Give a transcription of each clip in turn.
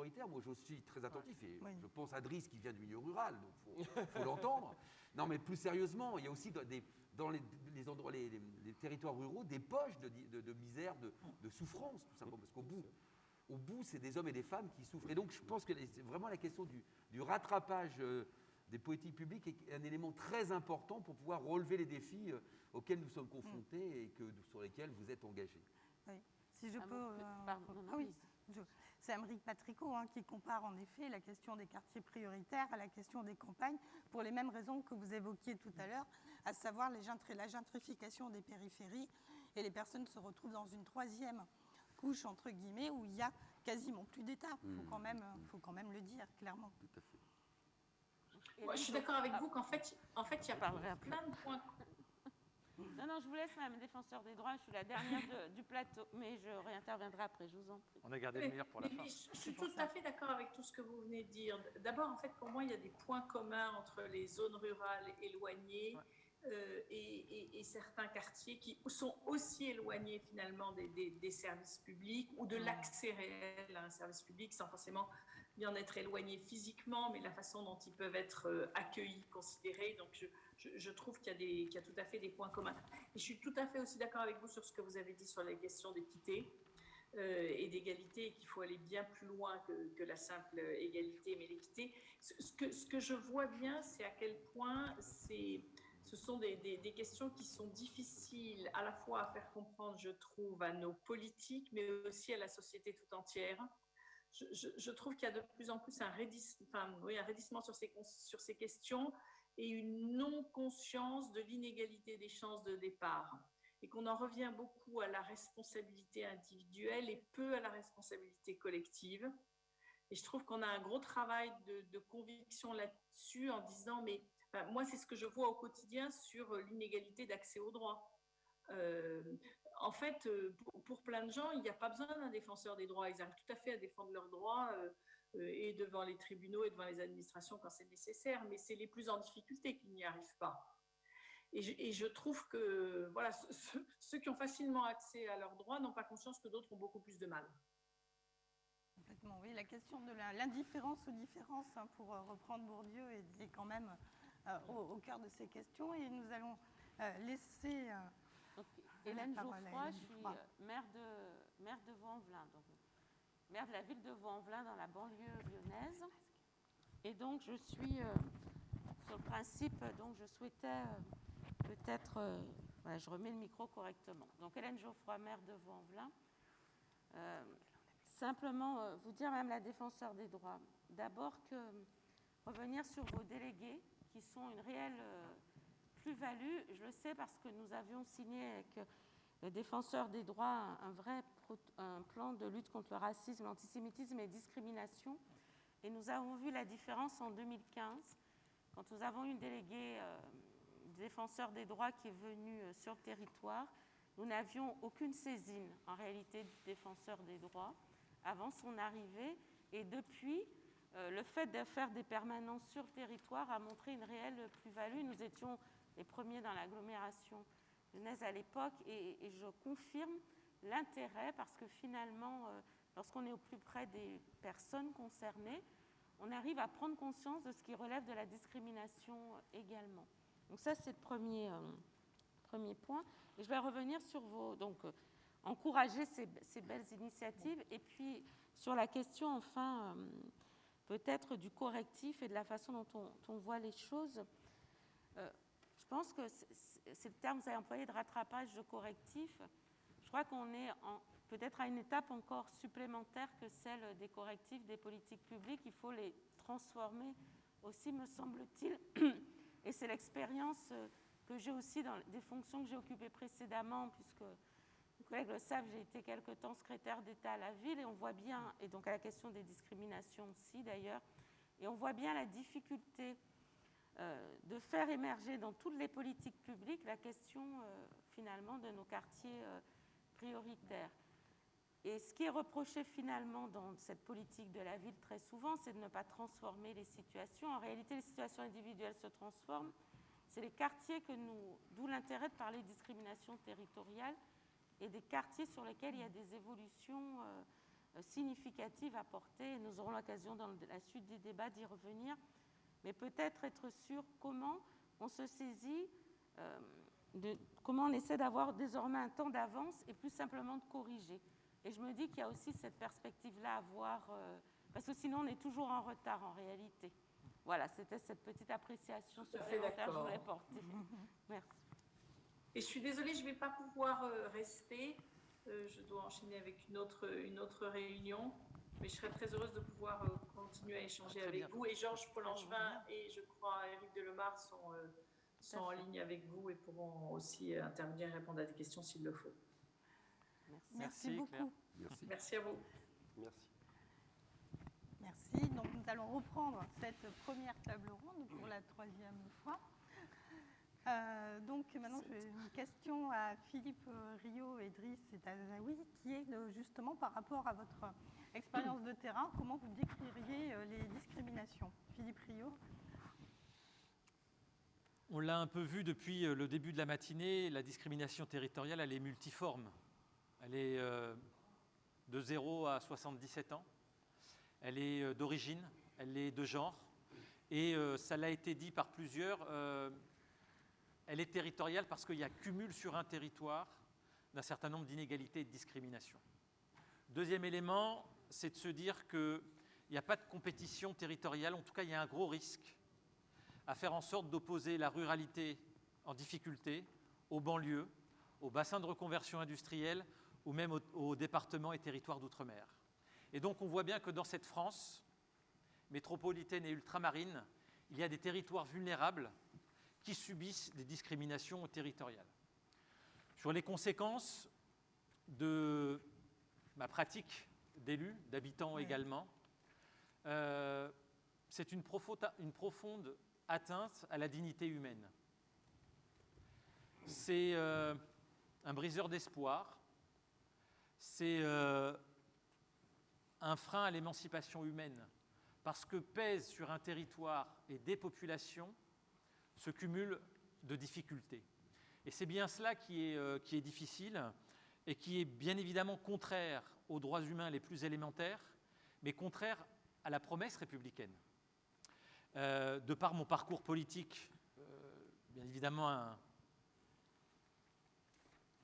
prioritaire. Moi, je suis très attentif et Oui. je pense à Driss qui vient du milieu rural, donc faut l'entendre. Non, mais plus sérieusement, il y a aussi dans les endroits, les territoires ruraux, des poches de misère, de souffrance, tout simplement, parce qu'au bout, c'est des hommes et des femmes qui souffrent. Et donc, je pense que c'est vraiment la question du rattrapage des politiques publiques est un élément très important pour pouvoir relever les défis auxquels nous sommes confrontés et sur lesquels vous êtes engagés. Oui. Si je Ah peux... bon, pardon, non, ah oui, please. c'est Aymeric Patricot qui compare en effet la question des quartiers prioritaires à la question des campagnes, pour les mêmes raisons que vous évoquiez tout à l'heure, à savoir la gentrification des périphéries, et les personnes se retrouvent dans une troisième couche, entre guillemets, où il n'y a quasiment plus d'État. Il faut quand même le dire, clairement. Tout à fait. Moi, je suis d'accord avec vous qu'en fait, il y a plein de points. Non, je vous laisse, Madame Défenseur des droits. Je suis la dernière du plateau, mais je réinterviendrai après, je vous en prie. On a gardé le meilleur pour la fin. Je suis tout à fait d'accord avec tout ce que vous venez de dire. D'abord, en fait, pour moi, il y a des points communs entre les zones rurales éloignées et certains quartiers qui sont aussi éloignés finalement des services publics ou de l'accès réel à un service public, sans forcément bien être éloignés physiquement, mais la façon dont ils peuvent être accueillis, considérés. Donc, je trouve qu'il y a tout à fait des points communs. Et je suis tout à fait aussi d'accord avec vous sur ce que vous avez dit sur la question d'équité et d'égalité, et qu'il faut aller bien plus loin que la simple égalité, mais l'équité. Ce que je vois bien, c'est à quel point ce sont des questions qui sont difficiles à la fois à faire comprendre, je trouve, à nos politiques, mais aussi à la société tout entière. Je trouve qu'il y a de plus en plus un raidissement sur ces questions et une non-conscience de l'inégalité des chances de départ. Et qu'on en revient beaucoup à la responsabilité individuelle et peu à la responsabilité collective. Et je trouve qu'on a un gros travail de conviction là-dessus en disant, mais moi, c'est ce que je vois au quotidien sur l'inégalité d'accès aux droits. En fait, pour plein de gens, il n'y a pas besoin d'un défenseur des droits. Ils arrivent tout à fait à défendre leurs droits et devant les tribunaux et devant les administrations quand c'est nécessaire, mais c'est les plus en difficulté qui n'y arrivent pas. Et je trouve que voilà, ceux qui ont facilement accès à leurs droits n'ont pas conscience que d'autres ont beaucoup plus de mal. Complètement, oui. La question de l'indifférence aux différences, pour reprendre Bourdieu, est quand même au cœur de ces questions. Et nous allons laisser... Donc, Hélène Geoffroy, je suis maire de Vaux-en-Velin, donc maire de la ville de Vaux-en-Velin dans la banlieue lyonnaise. Et donc, je suis sur le principe, donc je souhaitais peut-être... je remets le micro correctement. Donc, Hélène Geoffroy, maire de Vaux-en-Velin. Simplement, vous dire, Madame la Défenseure des droits, d'abord que revenir sur vos délégués, qui sont une réelle plus-value. Je le sais parce que nous avions signé avec le Défenseur des droits un plan de lutte contre le racisme, l'antisémitisme et les discriminations. Et nous avons vu la différence en 2015, quand nous avons eu une déléguée Défenseur des droits qui est venue sur le territoire. Nous n'avions aucune saisine, en réalité, du Défenseur des droits avant son arrivée. Et depuis, le fait de faire des permanences sur le territoire a montré une réelle plus-value. Nous étions les premiers dans l'agglomération lyonnaise à l'époque, et je confirme l'intérêt, parce que finalement, lorsqu'on est au plus près des personnes concernées, on arrive à prendre conscience de ce qui relève de la discrimination également. Donc ça, c'est le premier point. Et je vais revenir sur encourager ces belles initiatives, et puis sur la question, enfin, peut-être du correctif et de la façon dont on voit les choses. Je pense que c'est le terme que vous avez employé, de rattrapage de correctif. Je crois qu'on est peut-être à une étape encore supplémentaire que celle des correctifs des politiques publiques. Il faut les transformer aussi, me semble-t-il. Et c'est l'expérience que j'ai aussi dans des fonctions que j'ai occupées précédemment, puisque mes collègues le savent, j'ai été quelque temps secrétaire d'État à la ville, et on voit bien, et donc à la question des discriminations aussi d'ailleurs, et on voit bien la difficulté de faire émerger dans toutes les politiques publiques la question finalement de nos quartiers prioritaires. Et ce qui est reproché finalement dans cette politique de la ville très souvent, c'est de ne pas transformer les situations. En réalité, les situations individuelles se transforment. C'est les quartiers d'où l'intérêt de parler de discrimination territoriale, et des quartiers sur lesquels il y a des évolutions significatives à porter. Nous aurons l'occasion dans la suite des débats d'y revenir, mais peut-être être sûr comment on se saisit, comment on essaie d'avoir désormais un temps d'avance et plus simplement de corriger. Et je me dis qu'il y a aussi cette perspective-là à voir, parce que sinon on est toujours en retard en réalité. Voilà, c'était cette petite appréciation supplémentaire que je voulais porter. Merci. Et je suis désolée, je ne vais pas pouvoir rester. Je dois enchaîner avec une autre réunion. Mais je serais très heureuse de pouvoir continuer à échanger avec vous. Et Georges Paul-Angevin et je crois Éric Delemare sont en ligne avec vous et pourront aussi intervenir et répondre à des questions s'il le faut. Merci beaucoup. Merci. Merci à vous. Merci. Merci. Donc, nous allons reprendre cette première table ronde pour la 3e fois. Donc, maintenant, j'ai une question à Philippe Rio et Driss Etazaoui, qui est justement par rapport à votre expérience de terrain, comment vous décririez les discriminations? Philippe Rio. On l'a un peu vu depuis le début de la matinée, la discrimination territoriale, elle est multiforme. Elle est de 0 à 77 ans. Elle est d'origine, elle est de genre. Et ça l'a été dit par plusieurs, elle est territoriale parce qu'il y a cumul sur un territoire d'un certain nombre d'inégalités et de discriminations. Deuxième élément, c'est de se dire qu'il n'y a pas de compétition territoriale, en tout cas il y a un gros risque à faire en sorte d'opposer la ruralité en difficulté aux banlieues, aux bassins de reconversion industrielle ou même aux départements et territoires d'outre-mer. Et donc on voit bien que dans cette France métropolitaine et ultramarine, il y a des territoires vulnérables qui subissent des discriminations territoriales. Sur les conséquences de ma pratique d'élu, d'habitant également, c'est une profonde atteinte à la dignité humaine. C'est un briseur d'espoir, c'est un frein à l'émancipation humaine, parce que pèse sur un territoire et des populations ce cumul de difficultés. Et c'est bien cela qui est difficile et qui est bien évidemment contraire aux droits humains les plus élémentaires, mais contraire à la promesse républicaine. De par mon parcours politique, bien évidemment,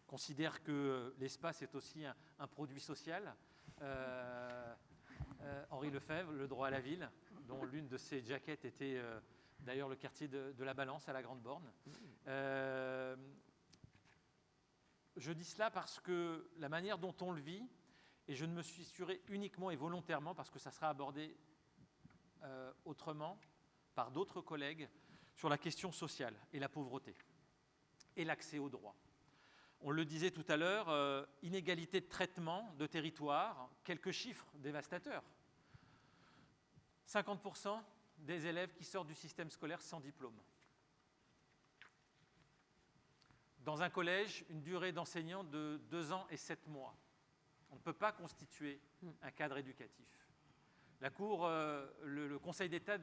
considère que l'espace est aussi un produit social. Henri Lefebvre, Le droit à la ville, dont l'une de ses jaquettes était d'ailleurs le quartier de la Balance à la Grande Borne. Je dis cela parce que la manière dont on le vit, et je ne me suis assuré uniquement et volontairement, parce que ça sera abordé autrement par d'autres collègues, sur la question sociale et la pauvreté et l'accès aux droits. On le disait tout à l'heure, inégalité de traitement de territoire, quelques chiffres dévastateurs. 50% des élèves qui sortent du système scolaire sans diplôme. Dans un collège, une durée d'enseignant de 2 ans et 7 mois. On ne peut pas constituer un cadre éducatif. La Cour, le Conseil d'État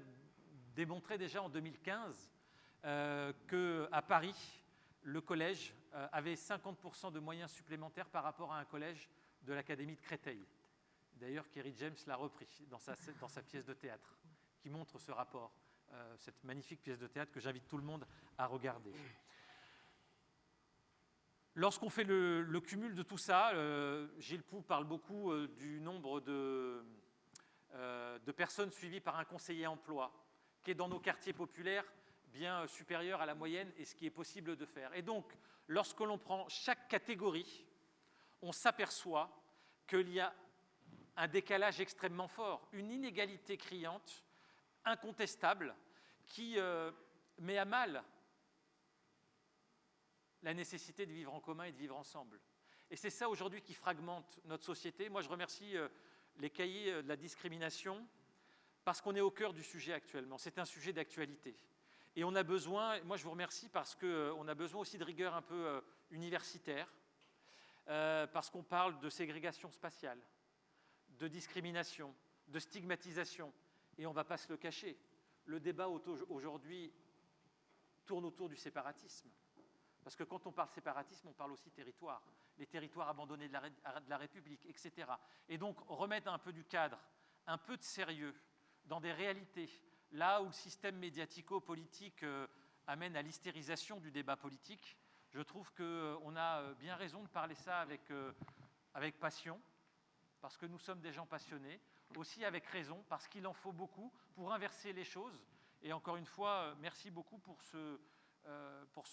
démontrait déjà en 2015 qu'à Paris, le collège avait 50% de moyens supplémentaires par rapport à un collège de l'Académie de Créteil. D'ailleurs, Kerry James l'a repris dans sa pièce de théâtre, qui montre ce rapport, cette magnifique pièce de théâtre que j'invite tout le monde à regarder. Lorsqu'on fait le cumul de tout ça, Gilles Poux parle beaucoup du nombre de personnes suivies par un conseiller emploi, qui est dans nos quartiers populaires bien supérieur à la moyenne et ce qui est possible de faire. Et donc, lorsque l'on prend chaque catégorie, on s'aperçoit qu'il y a un décalage extrêmement fort, une inégalité criante, incontestable, qui met à mal la nécessité de vivre en commun et de vivre ensemble. Et c'est ça aujourd'hui qui fragmente notre société. Moi, je remercie les cahiers de la discrimination parce qu'on est au cœur du sujet actuellement. C'est un sujet d'actualité. Et on a besoin, moi je vous remercie parce qu'on a besoin aussi de rigueur un peu universitaire, parce qu'on parle de ségrégation spatiale, de discrimination, de stigmatisation. Et on ne va pas se le cacher. Le débat aujourd'hui tourne autour du séparatisme. Parce que quand on parle séparatisme, on parle aussi territoire. les territoires abandonnés de la République, etc. Et donc remettre un peu du cadre, un peu de sérieux dans des réalités, là où le système médiatico-politique amène à l'hystérisation du débat politique. Je trouve qu'on a bien raison de parler ça avec passion, parce que nous sommes des gens passionnés, aussi avec raison, parce qu'il en faut beaucoup pour inverser les choses. Et encore une fois, merci beaucoup pour ce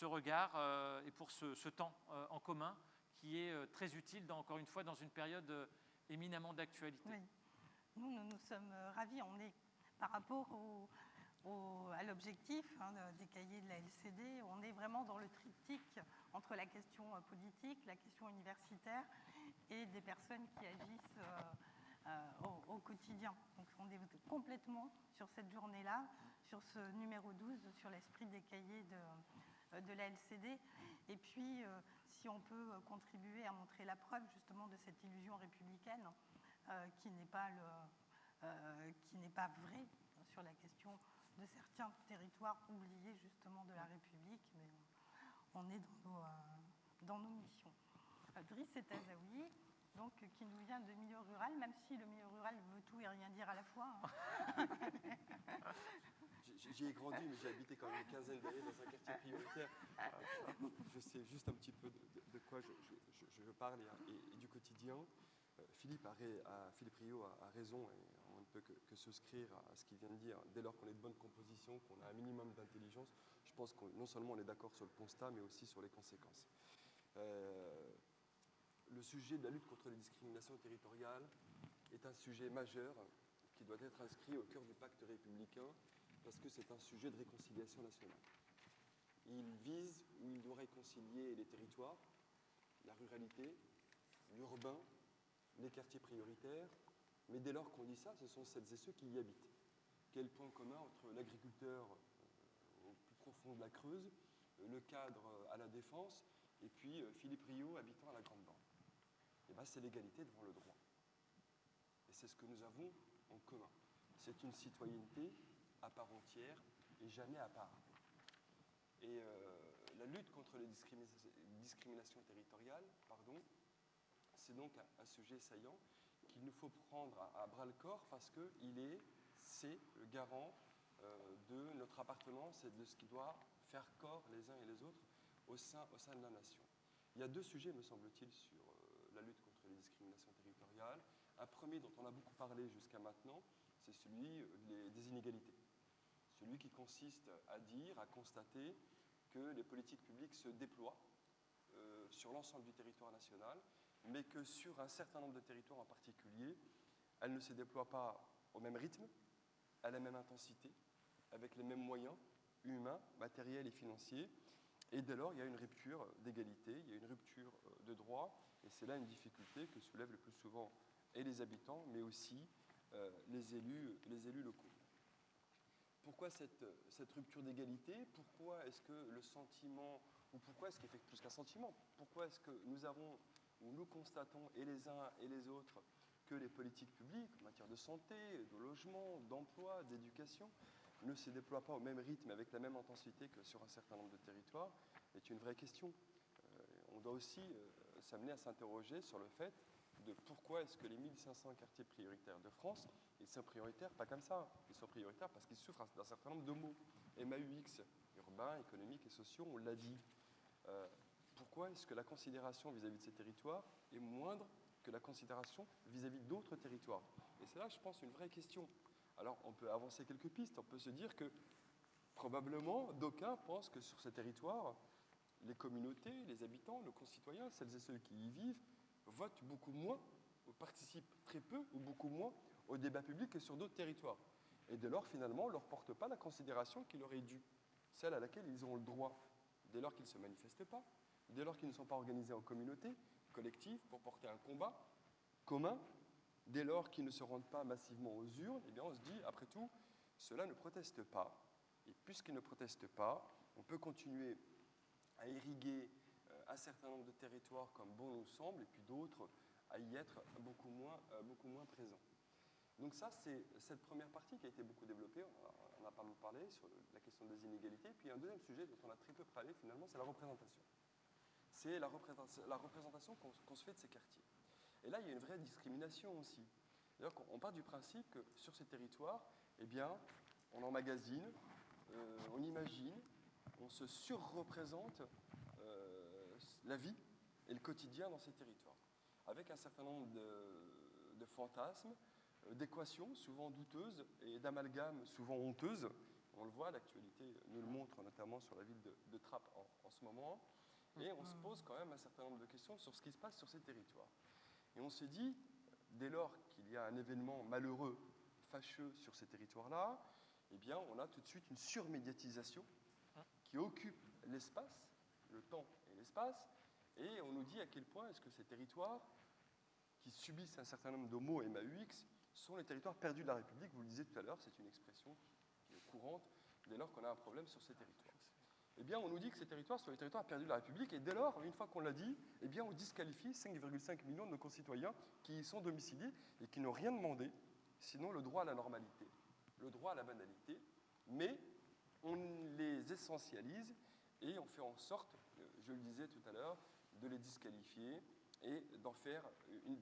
regard et pour ce temps en commun qui est très utile, encore une fois, dans une période éminemment d'actualité. Oui. Nous sommes ravis. On est, par rapport à l'objectif des cahiers de la LCD, on est vraiment dans le triptyque entre la question politique, la question universitaire et des personnes qui agissent au quotidien. Donc on est complètement sur cette journée-là, sur ce numéro 12, sur l'esprit des cahiers de la LCD. Et puis, si on peut contribuer à montrer la preuve justement de cette illusion républicaine qui n'est pas vraie sur la question de certains territoires oubliés justement de la République, mais on est dans nos missions. Driss Etazaoui, donc, qui nous vient de milieu rural, même si le milieu rural veut tout et rien dire à la fois. J'y ai grandi, mais j'ai habité quand même une quinzaine d'années dans un quartier prioritaire. Je sais juste un petit peu de quoi je parle et du quotidien. Philippe Rio a raison, et on ne peut que souscrire à ce qu'il vient de dire. Dès lors qu'on est de bonne composition, qu'on a un minimum d'intelligence, je pense que non seulement on est d'accord sur le constat, mais aussi sur les conséquences. Le sujet de la lutte contre les discriminations territoriales est un sujet majeur qui doit être inscrit au cœur du pacte républicain parce que c'est un sujet de réconciliation nationale. Il vise ou il doit réconcilier les territoires, la ruralité, l'urbain, les quartiers prioritaires, mais dès lors qu'on dit ça, ce sont celles et ceux qui y habitent. Quel point commun entre l'agriculteur au plus profond de la Creuse, le cadre à la Défense, et puis Philippe Rio habitant à la Grande Bande? Eh bien, c'est l'égalité devant le droit. Et c'est ce que nous avons en commun. C'est une citoyenneté à part entière et jamais à part. Et la lutte contre les discriminations territoriales, c'est donc un sujet saillant qu'il nous faut prendre à bras-le-corps parce c'est le garant de notre appartenance et de ce qui doit faire corps les uns et les autres au sein de la nation. Il y a deux sujets, me semble-t-il, sur la lutte contre les discriminations territoriales. Un premier dont on a beaucoup parlé jusqu'à maintenant, c'est celui des inégalités. Celui qui consiste à constater que les politiques publiques se déploient sur l'ensemble du territoire national, mais que sur un certain nombre de territoires en particulier, elles ne se déploient pas au même rythme, à la même intensité, avec les mêmes moyens humains, matériels et financiers. Et dès lors, il y a une rupture d'égalité, il y a une rupture de droit, et c'est là une difficulté que soulèvent le plus souvent et les habitants, mais aussi les élus locaux. Pourquoi cette rupture d'égalité? Pourquoi est-ce que le sentiment, ou pourquoi est-ce qu'il fait plus qu'un sentiment? Pourquoi est-ce que nous constatons, et les uns et les autres, que les politiques publiques, en matière de santé, de logement, d'emploi, d'éducation, ne se déploient pas au même rythme, avec la même intensité que sur un certain nombre de territoires, est une vraie question. On doit aussi s'amener à s'interroger sur le fait de pourquoi est-ce que les 1500 quartiers prioritaires de France, ils sont prioritaires pas comme ça, ils sont prioritaires parce qu'ils souffrent d'un certain nombre de mots. MAUX, urbain, économique et sociaux, on l'a dit. Pourquoi est-ce que la considération vis-à-vis de ces territoires est moindre que la considération vis-à-vis d'autres territoires? Et c'est là, je pense, une vraie question. Alors, on peut avancer quelques pistes. On peut se dire que, probablement, d'aucuns pensent que sur ces territoires, les communautés, les habitants, nos concitoyens, celles et ceux qui y vivent, votent beaucoup moins, ou participent très peu ou beaucoup moins au débat public que sur d'autres territoires. Et dès lors, finalement, on ne leur porte pas la considération qui leur est due, celle à laquelle ils ont le droit. Dès lors qu'ils ne se manifestent pas, dès lors qu'ils ne sont pas organisés en communauté, collective, pour porter un combat commun, dès lors qu'ils ne se rendent pas massivement aux urnes, eh bien on se dit, après tout, ceux-là ne protestent pas. Et puisqu'ils ne protestent pas, on peut continuer à irriguer un certain nombre de territoires comme bon nous semble, et puis d'autres à y être beaucoup moins présents. Donc ça, c'est cette première partie qui a été beaucoup développée, on a pas mal parlé sur la question des inégalités. Et puis un deuxième sujet dont on a très peu parlé finalement, c'est la représentation. c'est la représentation qu'on se fait de ces quartiers. Et là, il y a une vraie discrimination aussi. D'ailleurs, on part du principe que sur ces territoires, eh bien, on emmagasine, on imagine, on se surreprésente la vie et le quotidien dans ces territoires, avec un certain nombre de fantasmes, d'équations souvent douteuses et d'amalgames souvent honteuses. On le voit, l'actualité nous le montre, notamment sur la ville de Trappes en ce moment. Et on se pose quand même un certain nombre de questions sur ce qui se passe sur ces territoires. Et on se dit, dès lors qu'il y a un événement malheureux, fâcheux sur ces territoires-là, eh bien, on a tout de suite une surmédiatisation qui occupe l'espace, le temps et l'espace, et on nous dit à quel point est-ce que ces territoires, qui subissent un certain nombre de mots MAUX, sont les territoires perdus de la République. Vous le disiez tout à l'heure, c'est une expression qui est courante dès lors qu'on a un problème sur ces territoires. Eh bien, on nous dit que ces territoires sont les territoires perdus de la République, et dès lors, une fois qu'on l'a dit, eh bien, on disqualifie 5,5 millions de nos concitoyens qui y sont domiciliés et qui n'ont rien demandé, sinon le droit à la normalité, le droit à la banalité, mais on les essentialise et on fait en sorte, je le disais tout à l'heure, de les disqualifier et d'en faire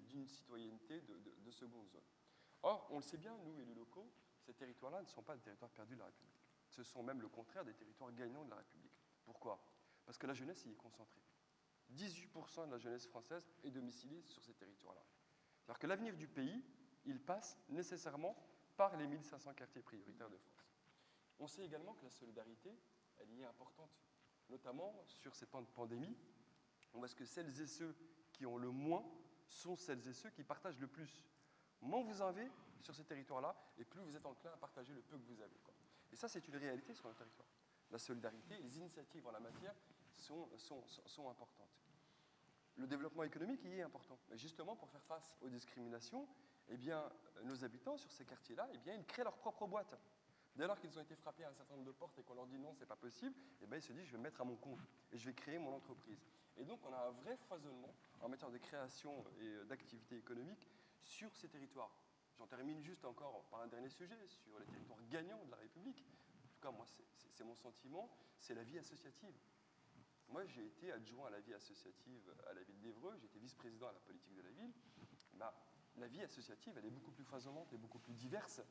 d'une citoyenneté de seconde zone. Or, on le sait bien, nous, élus locaux, ces territoires-là ne sont pas des territoires perdus de la République. Ce sont même le contraire des territoires gagnants de la République. Pourquoi ? Parce que la jeunesse y est concentrée. 18% de la jeunesse française est domiciliée sur ces territoires-là. C'est-à-dire que l'avenir du pays, il passe nécessairement par les 1500 quartiers prioritaires de France. On sait également que la solidarité, elle y est importante, notamment sur ces temps de pandémie, parce que celles et ceux qui ont le moins sont celles et ceux qui partagent le plus. Moins vous en avez sur ces territoires-là, et plus vous êtes enclin à partager le peu que vous avez, quoi. Et ça, c'est une réalité sur le territoire. La solidarité, les initiatives en la matière sont importantes. Le développement économique y est important. Mais justement, pour faire face aux discriminations, eh bien, nos habitants sur ces quartiers-là, eh bien, ils créent leur propre boîte. Dès lors qu'ils ont été frappés à un certain nombre de portes et qu'on leur dit non, c'est pas possible, eh bien, ils se disent je vais me mettre à mon compte et je vais créer mon entreprise. Et donc, on a un vrai foisonnement en matière de création et d'activité économique sur ces territoires. J'en termine juste encore par un dernier sujet sur les territoires gagnants de la République. En tout cas, moi, c'est mon sentiment, c'est la vie associative. Moi, j'ai été adjoint à la vie associative à la ville d'Évreux, j'ai été vice-président à la politique de la ville. La vie associative, elle est beaucoup plus foisonnante et beaucoup plus diverse,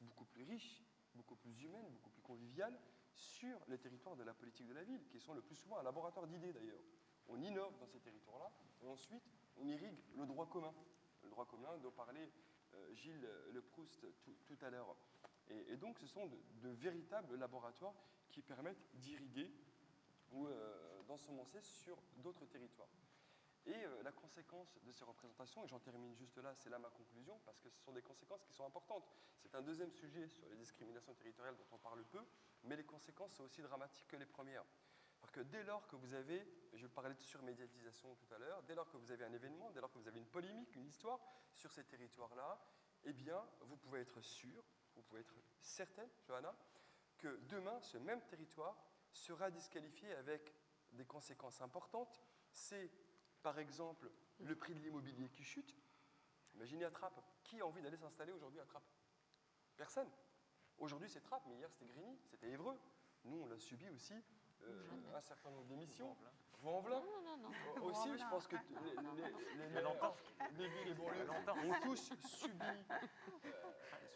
beaucoup plus riche, beaucoup plus humaine, beaucoup plus conviviale sur les territoires de la politique de la ville, qui sont le plus souvent un laboratoire d'idées d'ailleurs. On innove dans ces territoires-là, et ensuite, on irrigue le droit commun. Le droit commun dont parlait Gilles Le Proust tout à l'heure. Et donc, ce sont de véritables laboratoires qui permettent d'irriguer ou d'ensemencer sur d'autres territoires. Et la conséquence de ces représentations, et j'en termine juste là, c'est là ma conclusion, parce que ce sont des conséquences qui sont importantes. C'est un deuxième sujet sur les discriminations territoriales dont on parle peu, mais les conséquences sont aussi dramatiques que les premières. Parce que dès lors que vous avez, je parlais de surmédiatisation tout à l'heure, dès lors que vous avez un événement, dès lors que vous avez une polémique, une histoire sur ces territoires-là, eh bien, vous pouvez être sûr, vous pouvez être certaine, Johanna, que demain, ce même territoire sera disqualifié avec des conséquences importantes. C'est, par exemple, le prix de l'immobilier qui chute. Imaginez à Trappes. Qui a envie d'aller s'installer aujourd'hui à Trappes ? Personne. Aujourd'hui, c'est Trappes, mais hier, c'était Grigny, c'était Évreux. Nous, on l'a subi aussi. Un certain nombre d'émissions. Vaux-en-Velin. Non. Aussi, je pense que les villes et banlieues ont tous subi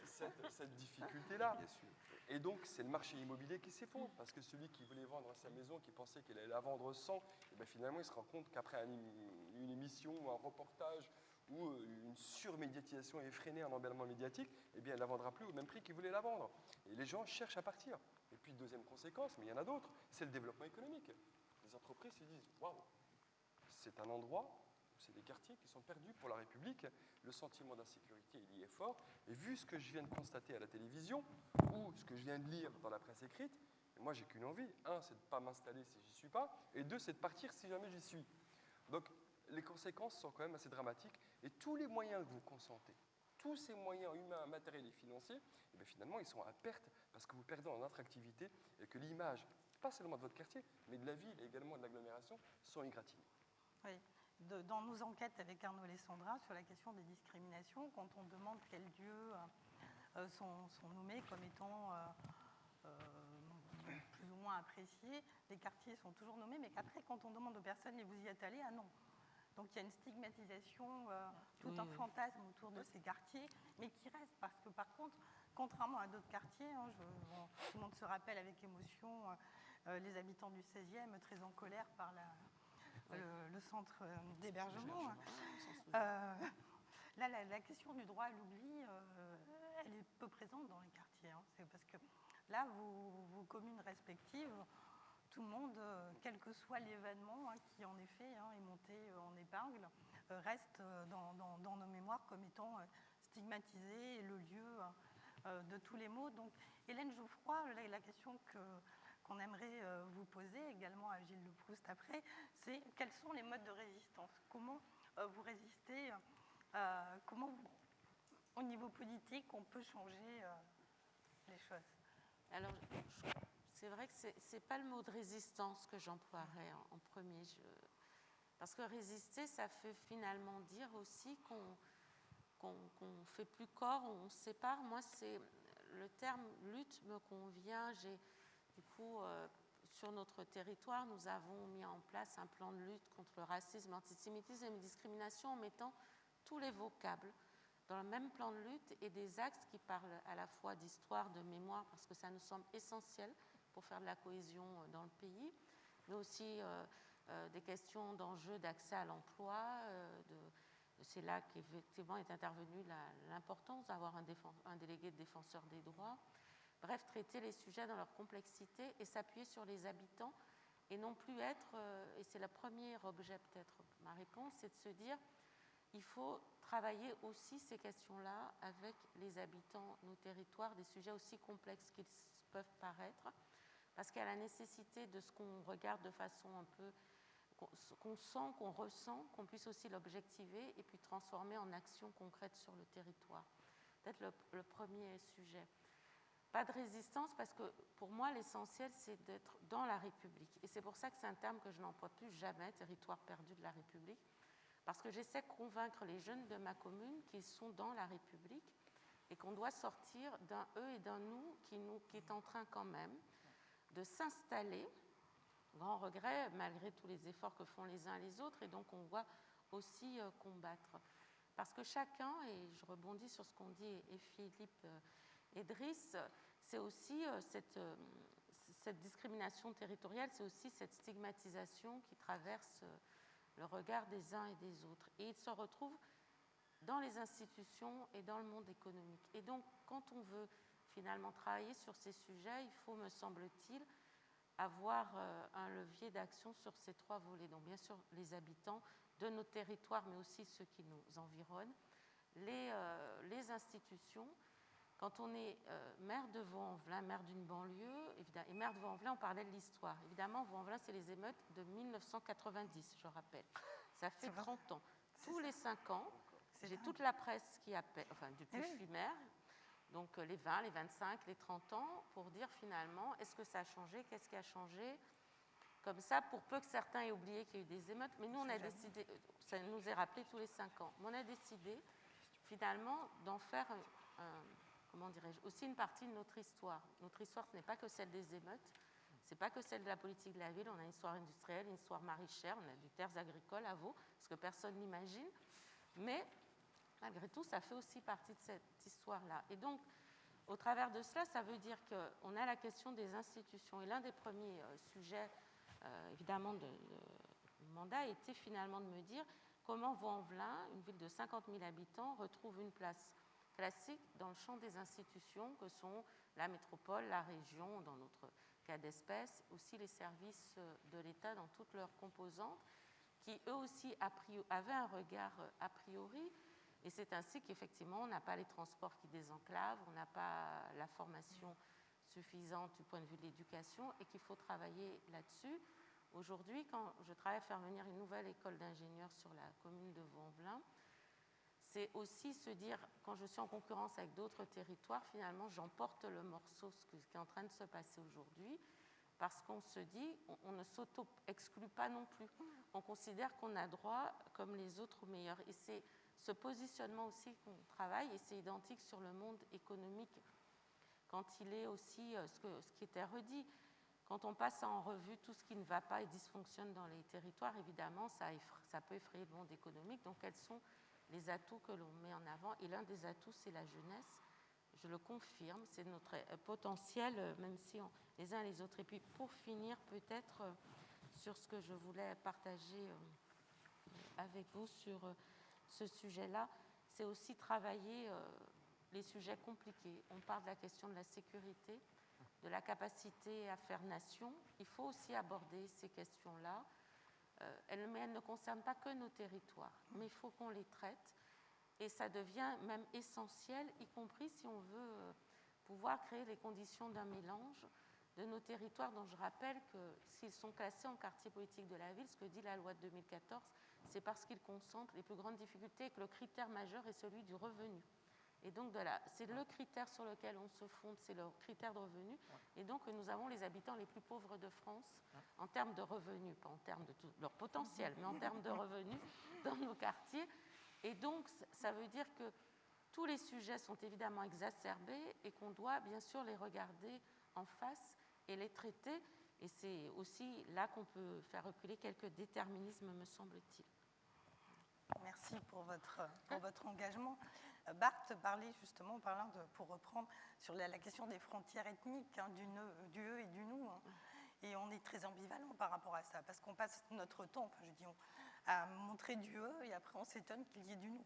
cette difficulté-là. Et donc, c'est le marché immobilier qui s'effondre, parce que celui qui voulait vendre sa maison, qui pensait qu'il allait la vendre 100, et bien finalement, il se rend compte qu'après une émission ou un reportage ou une surmédiatisation effrénée, un emballement médiatique, eh bien, elle ne la vendra plus au même prix qu'il voulait la vendre. Et les gens cherchent à partir. Et puis, deuxième conséquence, mais il y en a d'autres, c'est le développement économique. Les entreprises se disent « Waouh, c'est un endroit, c'est des quartiers qui sont perdus pour la République, le sentiment d'insécurité, il y est fort, et vu ce que je viens de constater à la télévision, ou ce que je viens de lire dans la presse écrite, moi, j'ai qu'une envie. Un, c'est de ne pas m'installer si j'y suis pas, et deux, c'est de partir si jamais j'y suis. » Donc, les conséquences sont quand même assez dramatiques, et tous les moyens que vous consentez, tous ces moyens humains, matériels et financiers, eh bien, finalement, ils sont à perte parce que vous perdez en attractivité et que l'image, pas seulement de votre quartier, mais de la ville et également de l'agglomération, sont égratignées. Oui. Dans nos enquêtes avec Arnaud Alessandra sur la question des discriminations, quand on demande quels lieux sont nommés comme étant plus ou moins appréciés, les quartiers sont toujours nommés, mais qu'après, quand on demande aux personnes, et vous y êtes allés, ah non. Donc il y a une stigmatisation, tout un fantasme autour de ces quartiers, mais qui reste, parce que par contre, contrairement à d'autres quartiers, tout le monde se rappelle avec émotion les habitants du 16e très en colère par le centre d'hébergement. Là, la question du droit à l'oubli, elle est peu présente dans les quartiers. C'est parce que là, vos communes respectives, tout le monde, quel que soit l'événement qui en effet est monté en épingle, reste dans nos mémoires comme étant stigmatisé et le lieu de tous les maux. Donc, Hélène Geoffroy, la question qu'on aimerait vous poser également à Gilles Le Proust après, c'est quels sont les modes de résistance? Comment vous résistez? Comment, au niveau politique, on peut changer les choses? Alors, c'est vrai que ce n'est pas le mot de résistance que j'emploierais en premier. Parce que résister, ça fait finalement dire aussi qu'on ne fait plus corps, on se sépare. Moi, le terme lutte me convient. Du coup, sur notre territoire, nous avons mis en place un plan de lutte contre le racisme, l'antisémitisme et la discrimination en mettant tous les vocables dans le même plan de lutte et des axes qui parlent à la fois d'histoire, de mémoire, parce que ça nous semble essentiel pour faire de la cohésion dans le pays, mais aussi des questions d'enjeux d'accès à l'emploi. C'est là qu'effectivement est intervenue l'importance d'avoir un délégué de défenseur des droits. Bref, traiter les sujets dans leur complexité et s'appuyer sur les habitants et non plus être, et c'est le premier objet peut-être ma réponse, c'est de se dire il faut travailler aussi ces questions-là avec les habitants, nos territoires, des sujets aussi complexes qu'ils peuvent paraître, parce qu'il y a la nécessité de ce qu'on regarde de façon un peu, qu'on sent, qu'on ressent, qu'on puisse aussi l'objectiver et puis transformer en action concrète sur le territoire. Peut-être le premier sujet. Pas de résistance, parce que pour moi, l'essentiel, c'est d'être dans la République. Et c'est pour ça que c'est un terme que je n'emploie plus jamais, territoire perdu de la République, parce que j'essaie de convaincre les jeunes de ma commune qu'ils sont dans la République et qu'on doit sortir d'un eux et d'un nous qui est en train quand même de s'installer, grand regret, malgré tous les efforts que font les uns et les autres, et donc on doit aussi combattre. Parce que chacun, et je rebondis sur ce qu'ont dit et Philippe et Driss, c'est aussi cette discrimination territoriale, c'est aussi cette stigmatisation qui traverse le regard des uns et des autres. Et ils se retrouvent dans les institutions et dans le monde économique. Et donc, quand on veut finalement travailler sur ces sujets, il faut, me semble-t-il, avoir un levier d'action sur ces trois volets. Donc, bien sûr, les habitants de nos territoires, mais aussi ceux qui nous environnent, les institutions. Quand on est maire de Vaux-en-Velin, maire d'une banlieue, et maire de Vaux-en-Velin, on parlait de l'histoire. Évidemment, Vaux-en-Velin, c'est les émeutes de 1990, je rappelle. Ça fait 30 ans. Tous les 5 ans, j'ai toute la presse qui appelle, enfin, depuis que je suis maire, donc les 20, les 25, les 30 ans, pour dire finalement, est-ce que ça a changé, qu'est-ce qui a changé, comme ça, pour peu que certains aient oublié qu'il y a eu des émeutes. Mais nous, on a décidé, ça nous est rappelé tous les 5 ans, mais on a décidé finalement d'en faire comment dirais-je, aussi une partie de notre histoire. Notre histoire, ce n'est pas que celle des émeutes, ce n'est pas que celle de la politique de la ville. On a une histoire industrielle, une histoire maraîchère, on a des terres agricoles à Vaud, ce que personne n'imagine. Mais malgré tout, ça fait aussi partie de cette histoire-là. Et donc, au travers de cela, ça veut dire qu'on a la question des institutions. Et l'un des premiers sujets, évidemment, de mon mandat était finalement de me dire comment Vaux-en-Velin, une ville de 50 000 habitants, retrouve une place classique dans le champ des institutions que sont la métropole, la région, dans notre cas d'espèce, aussi les services de l'État dans toutes leurs composantes, qui eux aussi avaient un regard a priori, et c'est ainsi qu'effectivement on n'a pas les transports qui désenclavent, on n'a pas la formation suffisante du point de vue de l'éducation, et qu'il faut travailler là-dessus. Aujourd'hui, quand je travaille à faire venir une nouvelle école d'ingénieurs sur la commune de Vaux-en-Velin, c'est aussi se dire, quand je suis en concurrence avec d'autres territoires, finalement, j'emporte le morceau, ce qui est en train de se passer aujourd'hui, parce qu'on se dit, on ne s'auto-exclut pas non plus. On considère qu'on a droit, comme les autres, au meilleur. Et c'est ce positionnement aussi qu'on travaille, et c'est identique sur le monde économique, quand il est aussi, ce qui était redit, quand on passe en revue tout ce qui ne va pas et dysfonctionne dans les territoires, évidemment, ça peut effrayer le monde économique. Donc, quels sont les atouts que l'on met en avant? Et l'un des atouts, c'est la jeunesse. Je le confirme, c'est notre potentiel, même si les uns et les autres. Et puis, pour finir, peut-être sur ce que je voulais partager avec vous sur ce sujet-là, c'est aussi travailler les sujets compliqués. On parle de la question de la sécurité, de la capacité à faire nation. Il faut aussi aborder ces questions-là. Elles ne concernent pas que nos territoires, mais il faut qu'on les traite. Et ça devient même essentiel, y compris si on veut pouvoir créer les conditions d'un mélange de nos territoires, dont je rappelle que s'ils sont classés en quartier politique de la ville, ce que dit la loi de 2014, c'est parce qu'ils concentrent les plus grandes difficultés et que le critère majeur est celui du revenu. Et donc, c'est le critère sur lequel on se fonde, c'est le critère de revenu. Et donc, nous avons les habitants les plus pauvres de France en termes de revenus, pas en termes de tout leur potentiel, mais en termes de revenus dans nos quartiers. Et donc, ça veut dire que tous les sujets sont évidemment exacerbés et qu'on doit bien sûr les regarder en face et les traiter. Et c'est aussi là qu'on peut faire reculer quelques déterminismes, me semble-t-il. Merci pour votre engagement. Bart parlait justement, pour reprendre, sur la question des frontières ethniques, du eux et du nous. Et on est très ambivalent par rapport à ça, parce qu'on passe notre temps, à montrer du eux, et après on s'étonne qu'il y ait du nous.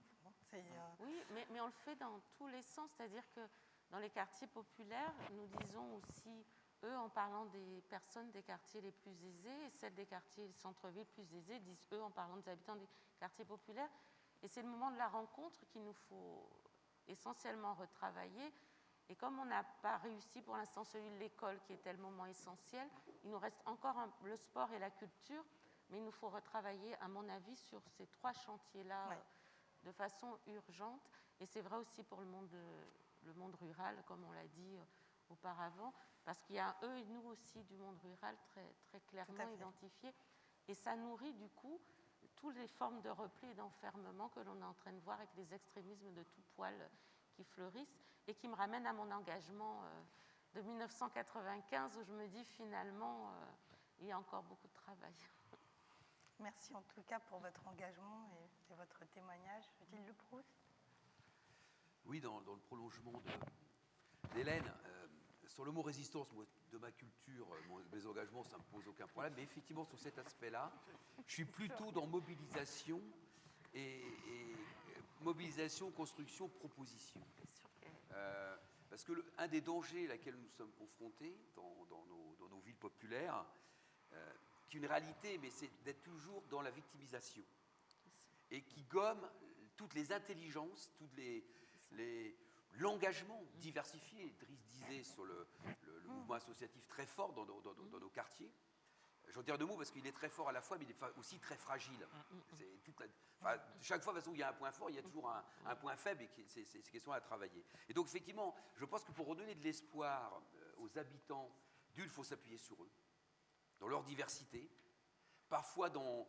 Oui, mais on le fait dans tous les sens, c'est-à-dire que dans les quartiers populaires, nous disons aussi eux en parlant des personnes des quartiers les plus aisés, et celles des quartiers centre-ville plus aisés disent eux en parlant des habitants des quartiers populaires. Et c'est le moment de la rencontre qu'il nous faut essentiellement retravailler. Et comme on n'a pas réussi pour l'instant celui de l'école, qui était le moment essentiel, il nous reste encore le sport et la culture, mais il nous faut retravailler, à mon avis, sur ces trois chantiers-là de façon urgente. Et c'est vrai aussi pour le monde rural, comme on l'a dit auparavant, parce qu'il y a un eux et nous aussi du monde rural très, très clairement identifiés. Et ça nourrit du coup toutes les formes de repli et d'enfermement que l'on est en train de voir avec les extrémismes de tout poil qui fleurissent, et qui me ramène à mon engagement de 1995 où je me dis finalement il y a encore beaucoup de travail. Merci en tout cas pour votre engagement et votre témoignage. Gilles Le Proust. Oui, dans le prolongement d'Hélène, sur le mot résistance, moi, de ma culture, mes engagements, ça ne me pose aucun problème, mais effectivement sur cet aspect-là, je suis plutôt dans mobilisation et mobilisation, construction, proposition. Parce que un des dangers auxquels nous sommes confrontés dans nos villes populaires, qui est une réalité, mais c'est d'être toujours dans la victimisation et qui gomme toutes les intelligences, l'engagement diversifié. Driss disait sur le mouvement associatif très fort dans nos quartiers. J'en dire deux mots parce qu'il est très fort à la fois, mais il est aussi très fragile. Chaque fois, de toute façon, il y a un point fort, il y a toujours un point faible, et c'est ces questions à travailler. Et donc, effectivement, je pense que pour redonner de l'espoir aux habitants, il faut s'appuyer sur eux, dans leur diversité, parfois dans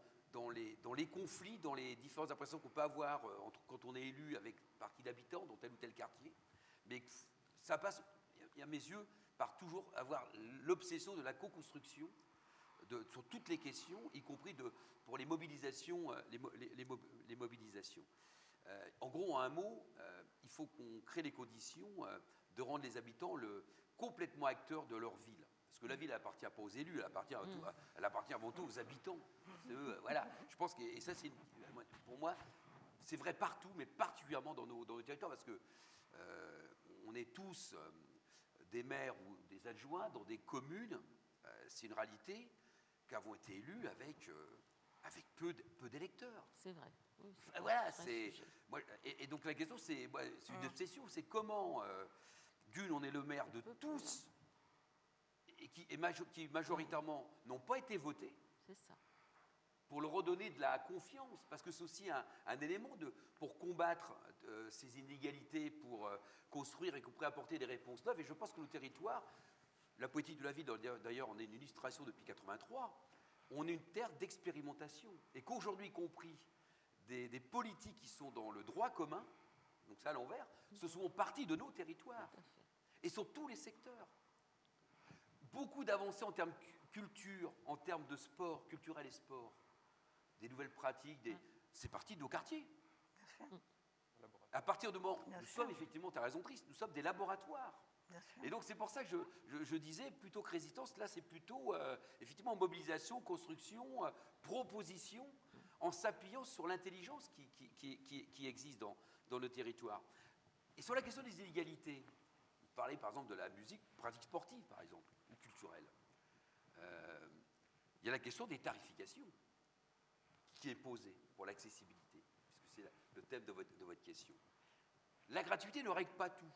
les conflits, dans les différentes impressions qu'on peut avoir quand on est élu par qui d'habitants dans tel ou tel quartier. Mais ça passe, à mes yeux, par toujours avoir l'obsession de la co-construction sur toutes les questions, y compris pour les mobilisations. Les mobilisations. En gros, en un mot, il faut qu'on crée les conditions de rendre les habitants complètement acteurs de leur ville. Parce que la ville, elle n'appartient pas aux élus, elle appartient avant tout aux habitants. Voilà. Je pense que, et ça, pour moi, c'est vrai partout, mais particulièrement dans nos territoires, parce que on est tous des maires ou des adjoints dans des communes. C'est une réalité qu'avons été élus avec peu d'électeurs. C'est vrai. Oui, voilà, et donc la question, c'est une obsession, c'est comment, on est le maire de tous, et qui majoritairement n'ont pas été votés. C'est ça. Pour leur redonner de la confiance, parce que c'est aussi un élément pour combattre ces inégalités, pour construire et apporter des réponses neuves. Et je pense que nos territoires, la politique de la ville, d'ailleurs, on est une illustration depuis 1983, on est une terre d'expérimentation. Et qu'aujourd'hui, y compris des politiques qui sont dans le droit commun, donc ça à l'envers, ce sont partie de nos territoires. Et sur tous les secteurs. beaucoup d'avancées en termes de culture, en termes de sport, culturel et sport, des nouvelles pratiques, c'est parti de nos quartiers. Bien sûr, À partir du moment où Bien nous sûr. sommes, effectivement, tu as raison, Christ, nous sommes des laboratoires. bien sûr. Et donc, c'est pour ça que je disais, plutôt que résistance, là, c'est plutôt, effectivement, mobilisation, construction, proposition, en s'appuyant sur l'intelligence qui existe dans le territoire. Et sur la question des inégalités, vous parlez, par exemple, de la musique, pratique sportive, par exemple, ou culturelle. Il y a la question des tarifications qui est posée pour l'accessibilité, puisque c'est le thème de votre question. La gratuité ne règle pas tout,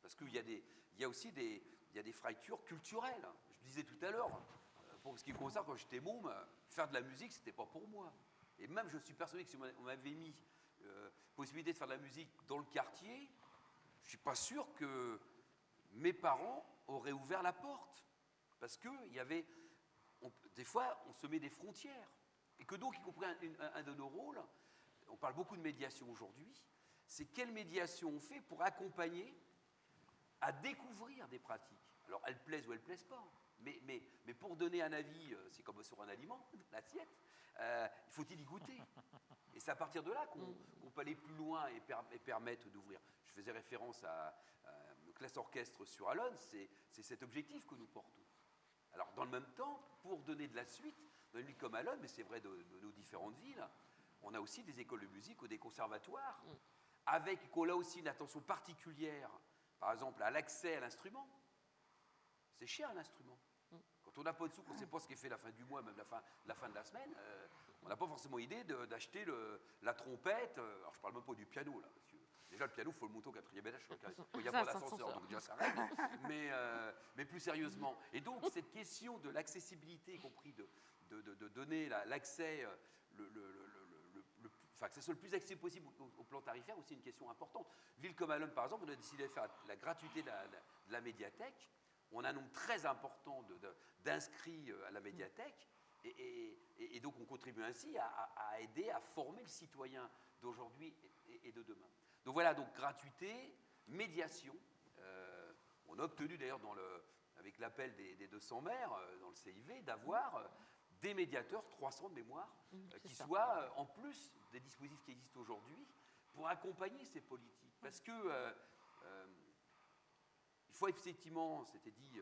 parce qu'il y a aussi des fractures culturelles. Je disais tout à l'heure, pour ce qui me concerne, quand j'étais môme, faire de la musique, c'était pas pour moi. Et même, je suis persuadé que si on m'avait mis possibilité de faire de la musique dans le quartier, je suis pas sûr que mes parents auraient ouvert la porte, parce que il y avait, des fois, on se met des frontières, et que donc, y compris un de nos rôles, on parle beaucoup de médiation aujourd'hui, c'est quelle médiation on fait pour accompagner à découvrir des pratiques. Alors, elles plaisent ou elles ne plaisent pas. Mais pour donner un avis, c'est comme sur un aliment, l'assiette, faut-il y goûter. Et c'est à partir de là qu'on peut aller plus loin et permettre d'ouvrir. Je faisais référence à classe orchestre sur Alonne, c'est cet objectif que nous portons. Alors, dans le même temps, pour donner de la suite, dans une ville comme Alonne, mais c'est vrai de nos différentes villes, on a aussi des écoles de musique ou des conservatoires, avec qu'on a aussi une attention particulière, par exemple, à l'accès à l'instrument. C'est cher l'instrument. Quand on n'a pas de sous, qu'on ne sait pas ce qui est fait la fin du mois, même la fin de la semaine, on n'a pas forcément idée d'acheter la trompette. Alors je ne parle même pas du piano, là, monsieur. Déjà, le piano, il faut le monter au 4e étage, il n'y a pas d'ascenseur, donc déjà ça règle. Mais plus sérieusement. Et donc, cette question de l'accessibilité, y compris de donner l'accès, enfin, que ce soit le plus accessible possible au plan tarifaire, aussi une question importante. Ville comme Alonne, par exemple, on a décidé de faire la gratuité de la médiathèque. On a un nombre très important d'inscrits à la médiathèque. Et donc, on contribue ainsi à aider à former le citoyen d'aujourd'hui et de demain. Donc voilà, donc gratuité, médiation. On a obtenu d'ailleurs avec l'appel des 200 maires dans le CIV d'avoir des médiateurs, 300 de mémoire, qui soient en plus des dispositifs qui existent aujourd'hui pour accompagner ces politiques. Parce que il faut effectivement, c'était dit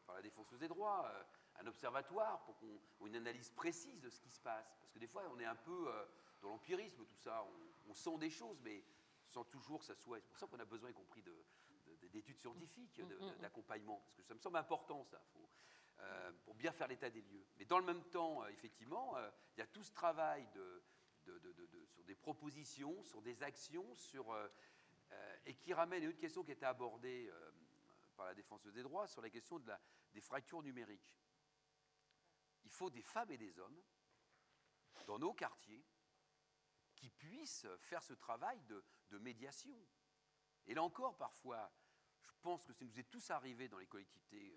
par la défenseuse des droits, un observatoire pour qu'on ait une analyse précise de ce qui se passe. Parce que des fois, on est un peu dans l'empirisme, tout ça. On sent des choses, mais sans toujours que ça soit. C'est pour ça qu'on a besoin, y compris d'études scientifiques, d'accompagnement. Parce que ça me semble important, ça, pour bien faire l'état des lieux. Mais dans le même temps, effectivement, il y a tout ce travail sur des propositions, sur des actions, et qui ramène à une question qui était abordée par la défenseuse des droits sur la question des fractures numériques. Il faut des femmes et des hommes dans nos quartiers qui puissent faire ce travail de médiation. Et là encore, parfois, je pense que ça nous est tous arrivé dans les collectivités,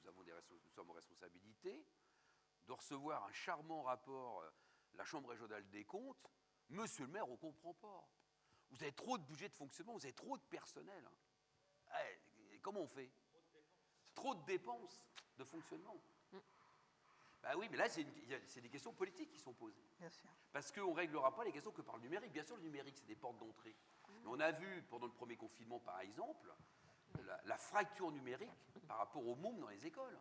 nous sommes en responsabilité, de recevoir un charmant rapport, la Chambre régionale des comptes, monsieur le maire, on ne comprend pas. Vous avez trop de budget de fonctionnement, vous avez trop de personnel. Comment on fait? Trop de dépenses de fonctionnement. Ben oui, mais là, c'est des questions politiques qui sont posées. Bien sûr. Parce qu'on ne réglera pas les questions que par le numérique. Bien sûr, le numérique, c'est des portes d'entrée. Mais on a vu, pendant le premier confinement, par exemple, la fracture numérique par rapport aux mômes dans les écoles.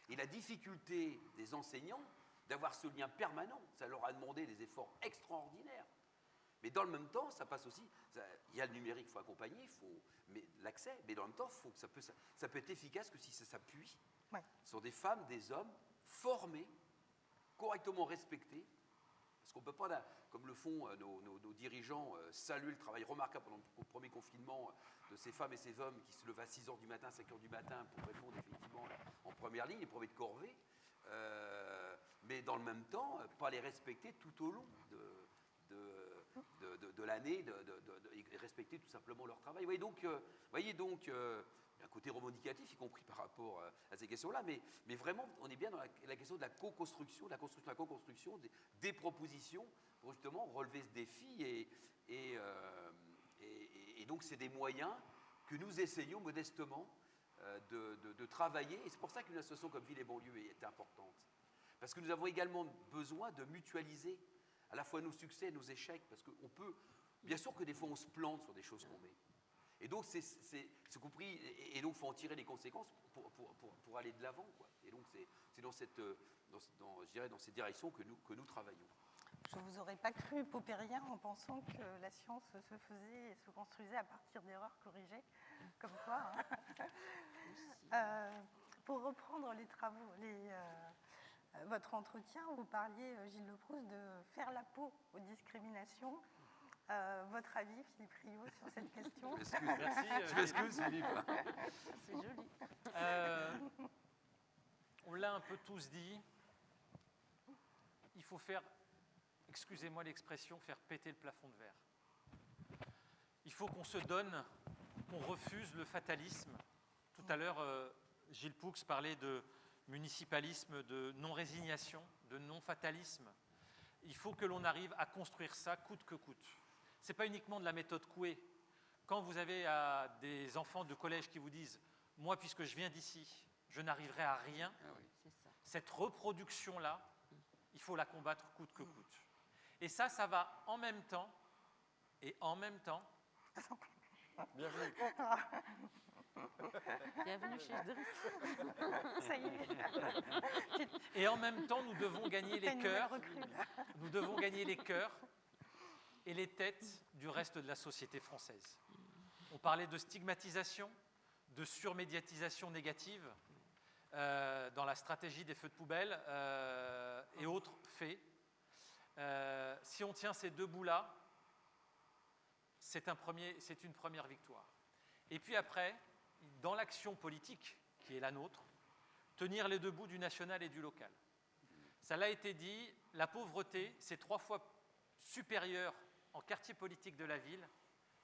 Et la difficulté des enseignants d'avoir ce lien permanent. Ça leur a demandé des efforts extraordinaires. Mais dans le même temps, ça passe aussi. Il y a le numérique, il faut accompagner, mais l'accès. Mais dans le même temps, ça peut être efficace que si ça s'appuie sur des femmes, des hommes formés, correctement respectés. Parce qu'on ne peut pas, comme le font nos dirigeants, saluer le travail remarquable pendant le premier confinement de ces femmes et ces hommes qui se lèvent à 6h du matin, 5h du matin pour répondre effectivement en première ligne, les premiers de corvée. Mais dans le même temps, pas les respecter tout au long de l'année, et respecter tout simplement leur travail. Voyez donc, il y a un côté revendicatif, y compris par rapport à ces questions-là, mais vraiment, on est bien dans la question de la co-construction, de la construction, de la co-construction, des propositions pour justement relever ce défi. Et donc, c'est des moyens que nous essayons modestement de de travailler, et c'est pour ça qu'une association comme Ville et Banlieue est importante. Parce que nous avons également besoin de mutualiser à la fois nos succès et nos échecs, parce qu'on peut, bien sûr que des fois on se plante sur des choses qu'on met. Et donc c'est compris, et donc il faut en tirer les conséquences pour aller de l'avant, quoi. Et donc c'est dans cette, je dirais, dans cette direction que nous travaillons. Je ne vous aurais pas cru paupérien en pensant que la science se faisait et se construisait à partir d'erreurs corrigées, comme quoi. Pour reprendre les travaux, votre entretien, vous parliez, Gilles Leproust, de faire la peau aux discriminations. Votre avis, Philippe Rio, sur cette question? Je m'excuse, Philippe. C'est joli. On l'a un peu tous dit, il faut faire, excusez-moi l'expression, faire péter le plafond de verre. Il faut qu'on se donne, qu'on refuse le fatalisme. Tout à l'heure, Gilles Poux parlait de municipalisme, de non-résignation, de non-fatalisme. Il faut que l'on arrive à construire ça coûte que coûte. Ce n'est pas uniquement de la méthode Coué. Quand vous avez des enfants de collège qui vous disent « Moi, puisque je viens d'ici, je n'arriverai à rien Ah oui. », cette reproduction-là, il faut la combattre coûte que coûte. Et ça va en même temps, Bienvenue. Bienvenue chez Driss. Ça y est. et en même temps, nous devons gagner T'as les une nouvelle cœurs. recrue, là. Nous devons gagner les cœurs et les têtes du reste de la société française. On parlait de stigmatisation, de surmédiatisation négative dans la stratégie des feux de poubelle et autres faits. Si on tient ces deux bouts-là, c'est une première victoire. Et puis après, dans l'action politique qui est la nôtre, tenir les deux bouts du national et du local. Ça l'a été dit, la pauvreté, c'est 3 fois supérieur en quartier politique de la ville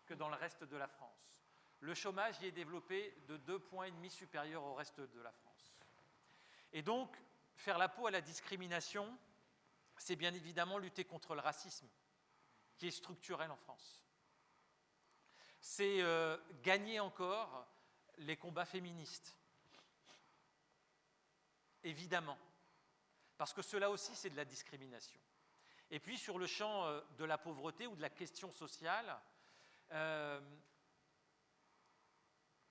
que dans le reste de la France. Le chômage y est développé de 2,5 points supérieur au reste de la France. Et donc, faire la peau à la discrimination, c'est bien évidemment lutter contre le racisme, qui est structurel en France. C'est gagner encore les combats féministes, évidemment, parce que cela aussi, c'est de la discrimination. Et puis, sur le champ de la pauvreté ou de la question sociale,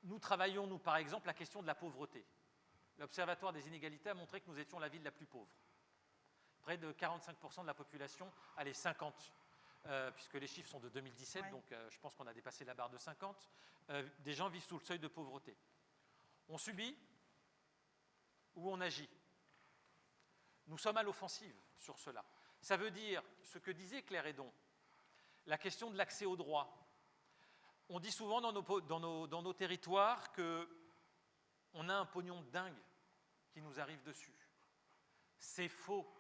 nous travaillons, nous, par exemple, la question de la pauvreté. L'Observatoire des inégalités a montré que nous étions la ville la plus pauvre. Près de 45% de la population, allez, 50%, puisque les chiffres sont de 2017, ouais. Donc je pense qu'on a dépassé la barre de 50, des gens vivent sous le seuil de pauvreté. On subit ou on agit? Nous sommes à l'offensive sur cela. Ça veut dire ce que disait Claire Hédon, la question de l'accès aux droits. On dit souvent dans nos territoires qu'on a un pognon de dingue qui nous arrive dessus. C'est faux.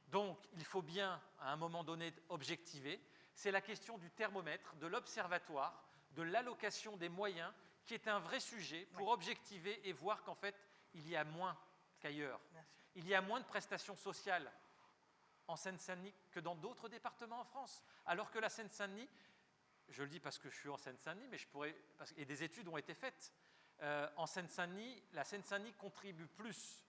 Donc, il faut bien, à un moment donné, objectiver. C'est la question du thermomètre, de l'observatoire, de l'allocation des moyens, qui est un vrai sujet pour objectiver et voir qu'en fait, il y a moins qu'ailleurs. Il y a moins de prestations sociales en Seine-Saint-Denis que dans d'autres départements en France. Alors que la Seine-Saint-Denis, je le dis parce que je suis en Seine-Saint-Denis, mais et des études ont été faites, en Seine-Saint-Denis, la Seine-Saint-Denis contribue plus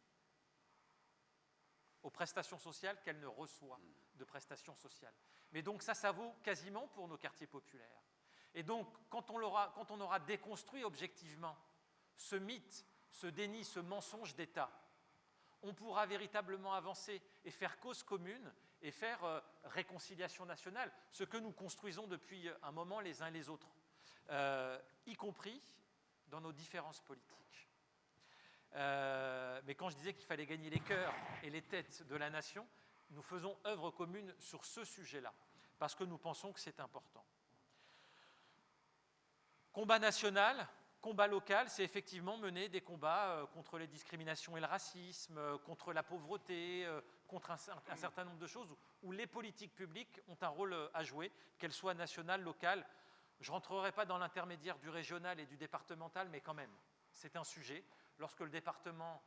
aux prestations sociales qu'elle ne reçoit de prestations sociales. Mais donc ça vaut quasiment pour nos quartiers populaires. Et donc, quand on aura déconstruit objectivement ce mythe, ce déni, ce mensonge d'État, on pourra véritablement avancer et faire cause commune et faire réconciliation nationale, ce que nous construisons depuis un moment les uns les autres, y compris dans nos différences politiques. Mais quand je disais qu'il fallait gagner les cœurs et les têtes de la nation, nous faisons œuvre commune sur ce sujet-là, parce que nous pensons que c'est important. Combat national, combat local, c'est effectivement mener des combats contre les discriminations et le racisme, contre la pauvreté, contre un certain nombre de choses où les politiques publiques ont un rôle à jouer, qu'elles soient nationales, locales. Je ne rentrerai pas dans l'intermédiaire du régional et du départemental, mais quand même, c'est un sujet. Lorsque le département,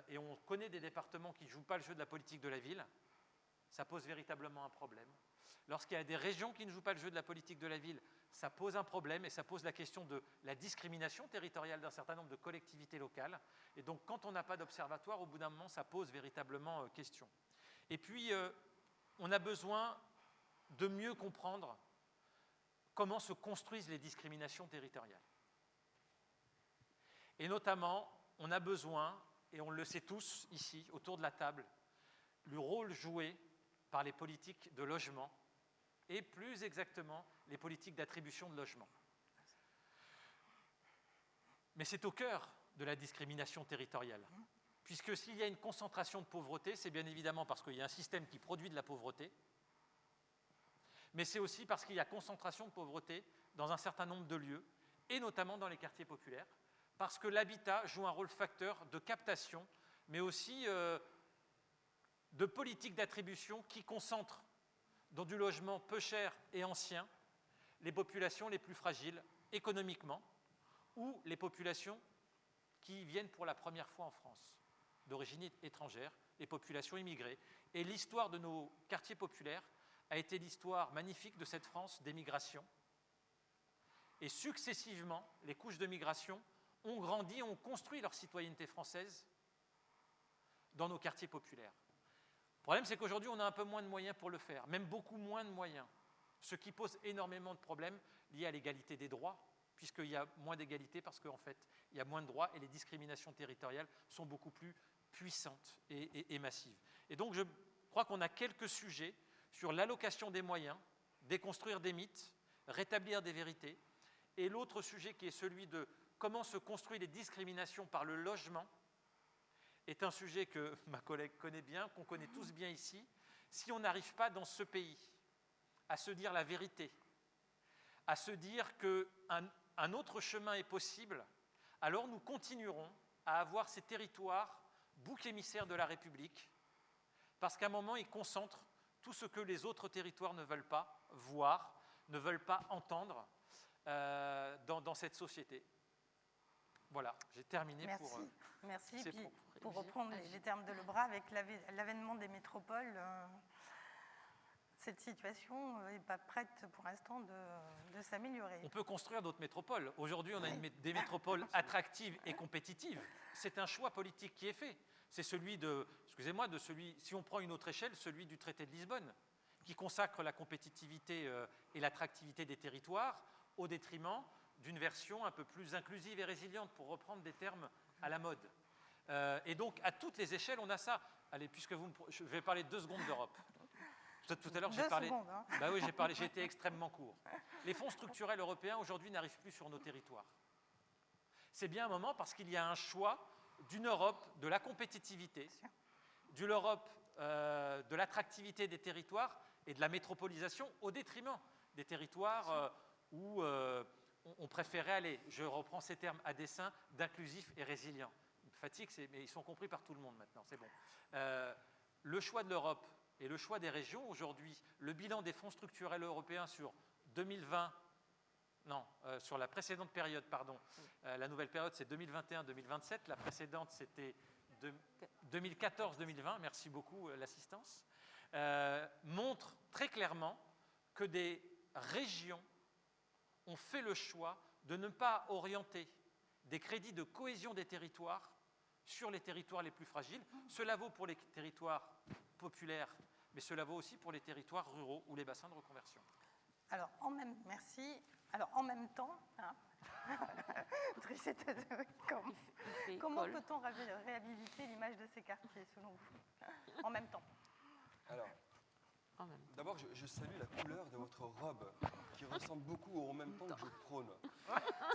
et on connaît des départements qui ne jouent pas le jeu de la politique de la ville, ça pose véritablement un problème. Lorsqu'il y a des régions qui ne jouent pas le jeu de la politique de la ville, ça pose un problème et ça pose la question de la discrimination territoriale d'un certain nombre de collectivités locales. Et donc, quand on n'a pas d'observatoire, au bout d'un moment, ça pose véritablement question. Et puis, on a besoin de mieux comprendre comment se construisent les discriminations territoriales. Et notamment, on a besoin, et on le sait tous ici, autour de la table, le rôle joué par les politiques de logement et plus exactement les politiques d'attribution de logement. Mais c'est au cœur de la discrimination territoriale, puisque s'il y a une concentration de pauvreté, c'est bien évidemment parce qu'il y a un système qui produit de la pauvreté, mais c'est aussi parce qu'il y a concentration de pauvreté dans un certain nombre de lieux, et notamment dans les quartiers populaires, parce que l'habitat joue un rôle facteur de captation, mais aussi de politique d'attribution qui concentre dans du logement peu cher et ancien les populations les plus fragiles économiquement ou les populations qui viennent pour la première fois en France, d'origine étrangère, les populations immigrées. Et l'histoire de nos quartiers populaires a été l'histoire magnifique de cette France d'émigration. Et successivement, les couches de migration ont grandi, ont construit leur citoyenneté française dans nos quartiers populaires. Le problème, c'est qu'aujourd'hui, on a un peu moins de moyens pour le faire, même beaucoup moins de moyens, ce qui pose énormément de problèmes liés à l'égalité des droits, puisqu'il y a moins d'égalité parce qu'en fait, il y a moins de droits et les discriminations territoriales sont beaucoup plus puissantes et massives. Et donc, je crois qu'on a quelques sujets sur l'allocation des moyens, déconstruire des mythes, rétablir des vérités, et l'autre sujet qui est celui de comment se construisent les discriminations par le logement, est un sujet que ma collègue connaît bien, qu'on connaît tous bien ici. Si on n'arrive pas dans ce pays à se dire la vérité, à se dire qu'un autre chemin est possible, alors nous continuerons à avoir ces territoires boucs émissaires de la République, parce qu'à un moment, ils concentrent tout ce que les autres territoires ne veulent pas voir, ne veulent pas entendre dans cette société. Voilà, j'ai terminé. Merci. Merci. ces Puis, propos. pour reprendre les termes de Lebras, avec l'avènement des métropoles, cette situation n'est pas prête pour l'instant de s'améliorer. On peut construire d'autres métropoles. Aujourd'hui, on a des métropoles attractives et compétitives. C'est un choix politique qui est fait. C'est celui si on prend une autre échelle, celui du traité de Lisbonne, qui consacre la compétitivité et l'attractivité des territoires au détriment d'une version un peu plus inclusive et résiliente, pour reprendre des termes à la mode. Et donc, à toutes les échelles, on a ça. Allez, je vais parler 2 secondes d'Europe. Tout à l'heure, j'ai parlé. Secondes, hein. Bah oui, j'ai été extrêmement court. Les fonds structurels européens, aujourd'hui, n'arrivent plus sur nos territoires. C'est bien un moment parce qu'il y a un choix d'une Europe de la compétitivité, d'une Europe de l'attractivité des territoires et de la métropolisation au détriment des territoires où on préférait aller, je reprends ces termes à dessein, d'inclusif et résilient. Fatigue, mais ils sont compris par tout le monde maintenant, c'est bon. Le choix de l'Europe et le choix des régions, aujourd'hui, le bilan des fonds structurels européens sur 2020, sur la précédente période, pardon, la nouvelle période c'est 2021-2027, la précédente c'était 2014-2020, merci beaucoup l'assistance, montre très clairement que des régions ont fait le choix de ne pas orienter des crédits de cohésion des territoires sur les territoires les plus fragiles. Cela vaut pour les territoires populaires, mais cela vaut aussi pour les territoires ruraux ou les bassins de reconversion. Alors, merci. Alors, en même temps, comment peut-on réhabiliter l'image de ces quartiers, selon vous? En même temps. Alors, d'abord, je salue la couleur de votre robe, qui ressemble beaucoup au en même temps que je prône.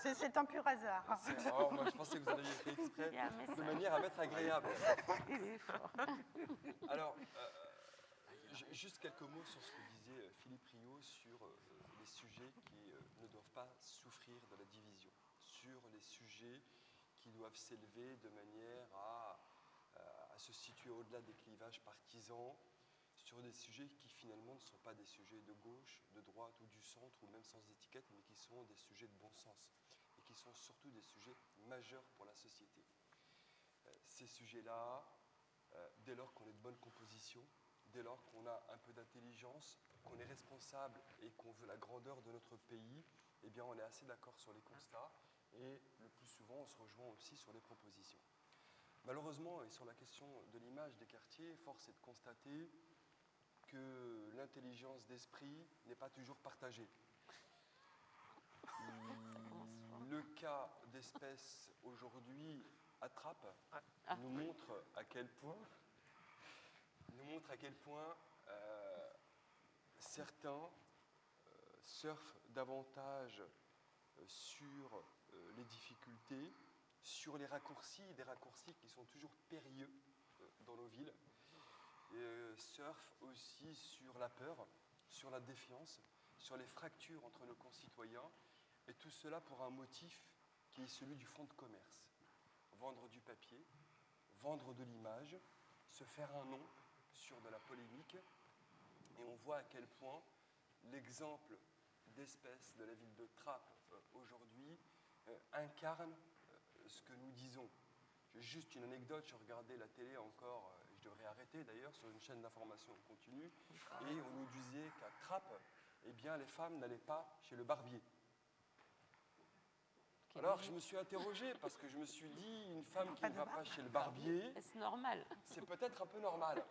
C'est un pur hasard. Moi, je pensais que vous en aviez fait exprès, de manière à m'être agréable. Alors, juste quelques mots sur ce que disait Philippe Rio sur les sujets qui ne doivent pas souffrir de la division, sur les sujets qui doivent s'élever de manière à se situer au-delà des clivages partisans, sur des sujets qui finalement ne sont pas des sujets de gauche, de droite ou du centre, ou même sans étiquette, mais qui sont des sujets de bon sens, et qui sont surtout des sujets majeurs pour la société. Ces sujets-là, dès lors qu'on est de bonne composition, dès lors qu'on a un peu d'intelligence, qu'on est responsable et qu'on veut la grandeur de notre pays, eh bien, on est assez d'accord sur les constats et le plus souvent, on se rejoint aussi sur les propositions. Malheureusement, et sur la question de l'image des quartiers, force est de constater que l'intelligence d'esprit n'est pas toujours partagée. Le cas d'espèce aujourd'hui attrape nous montre à quel point certains surfent davantage sur les difficultés, sur les raccourcis, des raccourcis qui sont toujours périlleux dans nos villes, surfent aussi sur la peur, sur la défiance, sur les fractures entre nos concitoyens, et tout cela pour un motif qui est celui du fonds de commerce. Vendre du papier, vendre de l'image, se faire un nom sur de la polémique, et on voit à quel point l'exemple d'espèce de la ville de Trappes aujourd'hui incarne ce que nous disons. J'ai juste une anecdote, je regardais la télé encore, je devrais arrêter d'ailleurs, sur une chaîne d'information continue, et on nous disait qu'à Trappes, eh bien, les femmes n'allaient pas chez le barbier. Alors je me suis interrogé parce que je me suis dit, une femme qui ne va pas chez le barbier, Est-ce normal? c'est peut-être un peu normal.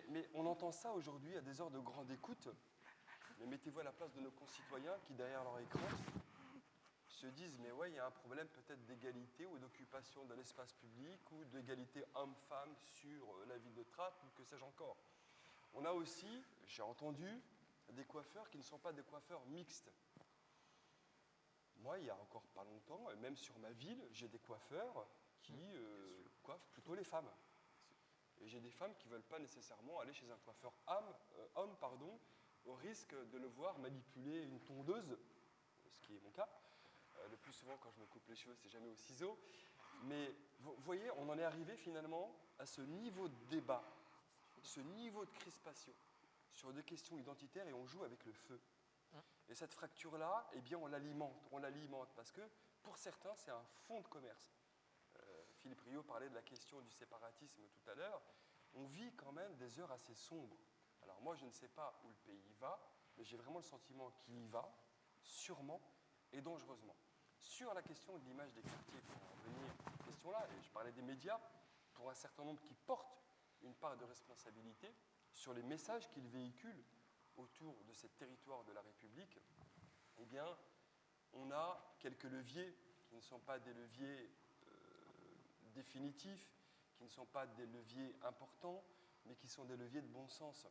Mais on entend ça aujourd'hui à des heures de grande écoute. Mais mettez-vous à la place de nos concitoyens qui, derrière leur écran, se disent, mais ouais, il y a un problème peut-être d'égalité ou d'occupation de l'espace public ou d'égalité homme-femme sur la ville de Trappes ou que sais-je encore. On a aussi, j'ai entendu, des coiffeurs qui ne sont pas des coiffeurs mixtes. Moi, il y a encore pas longtemps, et même sur ma ville, j'ai des coiffeurs qui coiffent plutôt les femmes. Et j'ai des femmes qui ne veulent pas nécessairement aller chez un coiffeur homme, au risque de le voir manipuler une tondeuse, ce qui est mon cas. Le plus souvent, quand je me coupe les cheveux, c'est jamais au ciseau. Mais vous voyez, on en est arrivé finalement à ce niveau de débat, ce niveau de crispation sur des questions identitaires, et on joue avec le feu. Et cette fracture-là, eh bien, on l'alimente parce que pour certains, c'est un fonds de commerce. Philippe Rio parlait de la question du séparatisme tout à l'heure. On vit quand même des heures assez sombres. Alors moi, je ne sais pas où le pays va, mais j'ai vraiment le sentiment qu'il y va, sûrement et dangereusement. Sur la question de l'image des quartiers, pour en revenir à cette question-là, et je parlais des médias, pour un certain nombre qui portent une part de responsabilité sur les messages qu'ils véhiculent autour de ces territoires de la République, eh bien, on a quelques leviers qui ne sont pas des leviers définitifs, qui ne sont pas des leviers importants, mais qui sont des leviers de bon sens.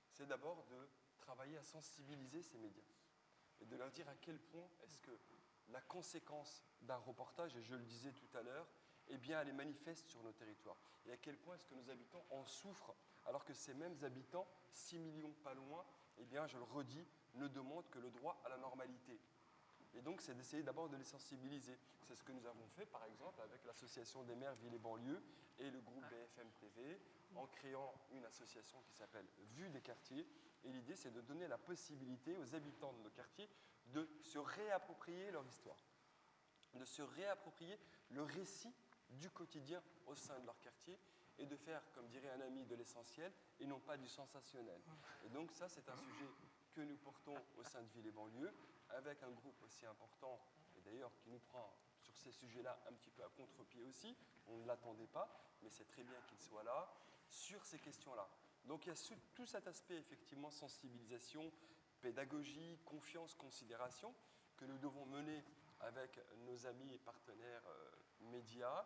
C'est d'abord de travailler à sensibiliser ces médias et de leur dire à quel point est-ce que la conséquence d'un reportage, et je le disais tout à l'heure, eh bien, elle est manifeste sur nos territoires. Et à quel point est-ce que nos habitants en souffrent, alors que ces mêmes habitants, 6 millions pas loin, eh bien, je le redis, ne demandent que le droit à la normalité. Et donc, c'est d'essayer d'abord de les sensibiliser. C'est ce que nous avons fait, par exemple, avec l'Association des maires Villes et banlieues et le groupe BFM TV, en créant une association qui s'appelle Vue des quartiers. Et l'idée, c'est de donner la possibilité aux habitants de nos quartiers de se réapproprier leur histoire, de se réapproprier le récit du quotidien au sein de leur quartier et de faire, comme dirait un ami, de l'essentiel et non pas du sensationnel. Et donc ça, c'est un sujet que nous portons au sein de Villes et banlieues, avec un groupe aussi important, et d'ailleurs qui nous prend sur ces sujets-là un petit peu à contre-pied aussi, on ne l'attendait pas, mais c'est très bien qu'il soit là, sur ces questions-là. Donc il y a tout cet aspect, effectivement, sensibilisation, pédagogie, confiance, considération, que nous devons mener avec nos amis et partenaires médias,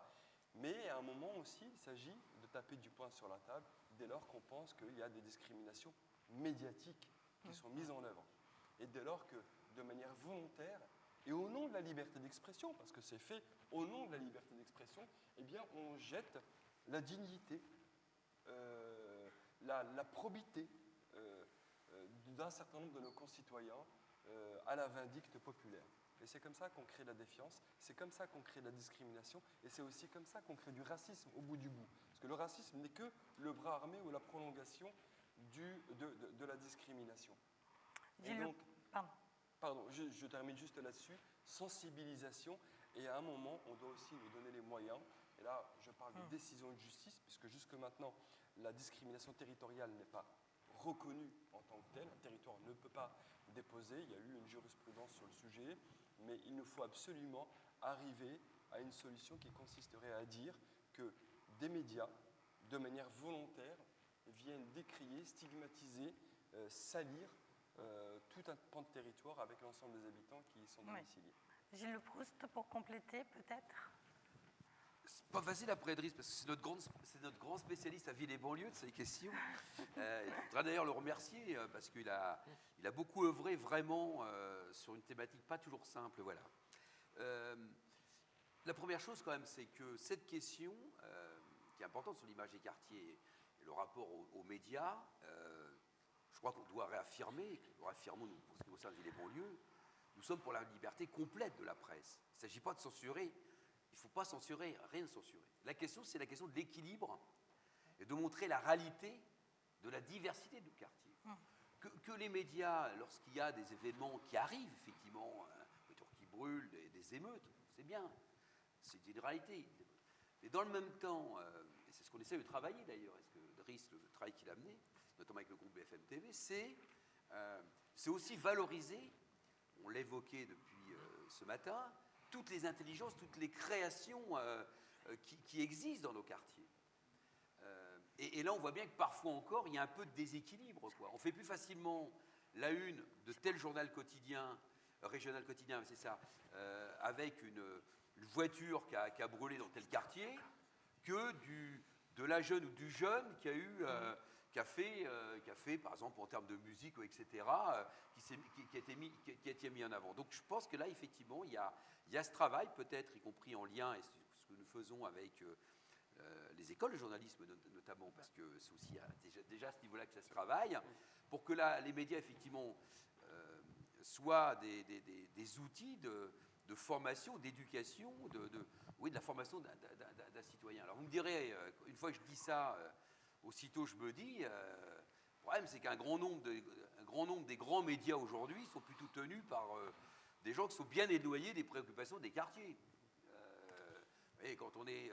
mais à un moment aussi, il s'agit de taper du poing sur la table dès lors qu'on pense qu'il y a des discriminations médiatiques qui sont mises en œuvre. Et dès lors que, de manière volontaire, et au nom de la liberté d'expression, parce que c'est fait au nom de la liberté d'expression, eh bien, on jette la dignité, la probité d'un certain nombre de nos concitoyens à la vindicte populaire. Et c'est comme ça qu'on crée la défiance, c'est comme ça qu'on crée la discrimination, et c'est aussi comme ça qu'on crée du racisme au bout du bout. Parce que le racisme n'est que le bras armé ou la prolongation de la discrimination. Et donc, pardon, je termine juste là-dessus, sensibilisation, et à un moment, on doit aussi nous donner les moyens, et là, je parle de décision de justice, puisque jusque maintenant, la discrimination territoriale n'est pas reconnu en tant que tel. Un territoire ne peut pas déposer. Il y a eu une jurisprudence sur le sujet, mais il nous faut absolument arriver à une solution qui consisterait à dire que des médias, de manière volontaire, viennent décrier, stigmatiser, salir tout un pan de territoire avec l'ensemble des habitants qui y sont domiciliés. Gilles Le Proust, pour compléter, peut-être. C'est pas facile après Driss, parce que c'est notre grand spécialiste à ville et banlieue de ces questions. Il faudra d'ailleurs le remercier, parce qu'il a beaucoup œuvré vraiment sur une thématique pas toujours simple. Voilà. La première chose quand même, c'est que cette question, qui est importante sur l'image des quartiers et le rapport aux médias, je crois qu'on doit réaffirmer, nous réaffirmons pour ce qui concerne ville et banlieue, nous sommes pour la liberté complète de la presse. Il ne s'agit pas de censurer. Il ne faut pas censurer, rien censurer. La question, c'est la question de l'équilibre et de montrer la réalité de la diversité de nos quartiers. Que les médias, lorsqu'il y a des événements qui arrivent, effectivement, des tours qui brûlent, des émeutes, c'est bien, c'est une réalité. Mais dans le même temps, et c'est ce qu'on essaie de travailler d'ailleurs, est-ce que Driss, le travail qu'il a mené, notamment avec le groupe BFM TV, c'est aussi valoriser, on l'évoquait depuis ce matin, toutes les intelligences, toutes les créations qui existent dans nos quartiers. Et là, on voit bien que parfois encore, il y a un peu de déséquilibre, quoi. On fait plus facilement la une de tel journal quotidien, régional quotidien, c'est ça, avec une voiture qui a brûlé dans tel quartier, que de la jeune ou du jeune qui a fait, par exemple, en termes de musique, etc., qui a été mis en avant. Donc je pense que là, effectivement, il y a ce travail, peut-être, y compris en lien, et ce que nous faisons avec les écoles de journalisme notamment, parce que c'est aussi déjà à ce niveau-là que ça se travaille, pour que les médias, effectivement, soient des outils de formation, d'éducation, de la formation d'un citoyen. Alors vous me direz, une fois que je dis ça, aussitôt je me dis, le problème c'est qu'un grand nombre des grands médias aujourd'hui sont plutôt tenus par des gens qui sont bien éloignés des préoccupations des quartiers. Et quand on est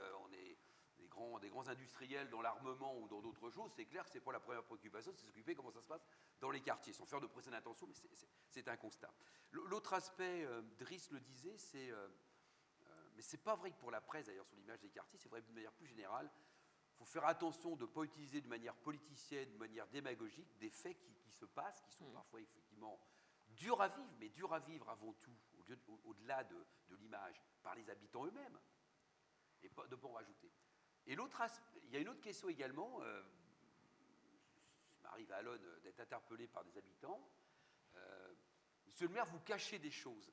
des grands industriels dans l'armement ou dans d'autres choses, c'est clair que c'est pas la première préoccupation, c'est s'occuper comment ça se passe dans les quartiers, sans faire de procès d'intention, mais c'est un constat. L'autre aspect, Driss le disait, mais c'est pas vrai que pour la presse d'ailleurs sur l'image des quartiers, c'est vrai de manière plus générale. Il faut faire attention de ne pas utiliser de manière politicienne, de manière démagogique, des faits qui se passent, qui sont parfois effectivement durs à vivre, mais durs à vivre avant tout, au-delà de l'image, par les habitants eux-mêmes, et pas de pas en rajouter. Et l'autre aspect, il y a une autre question également, il m'arrive à Alonne d'être interpellé par des habitants. Monsieur le maire, vous cachez des choses.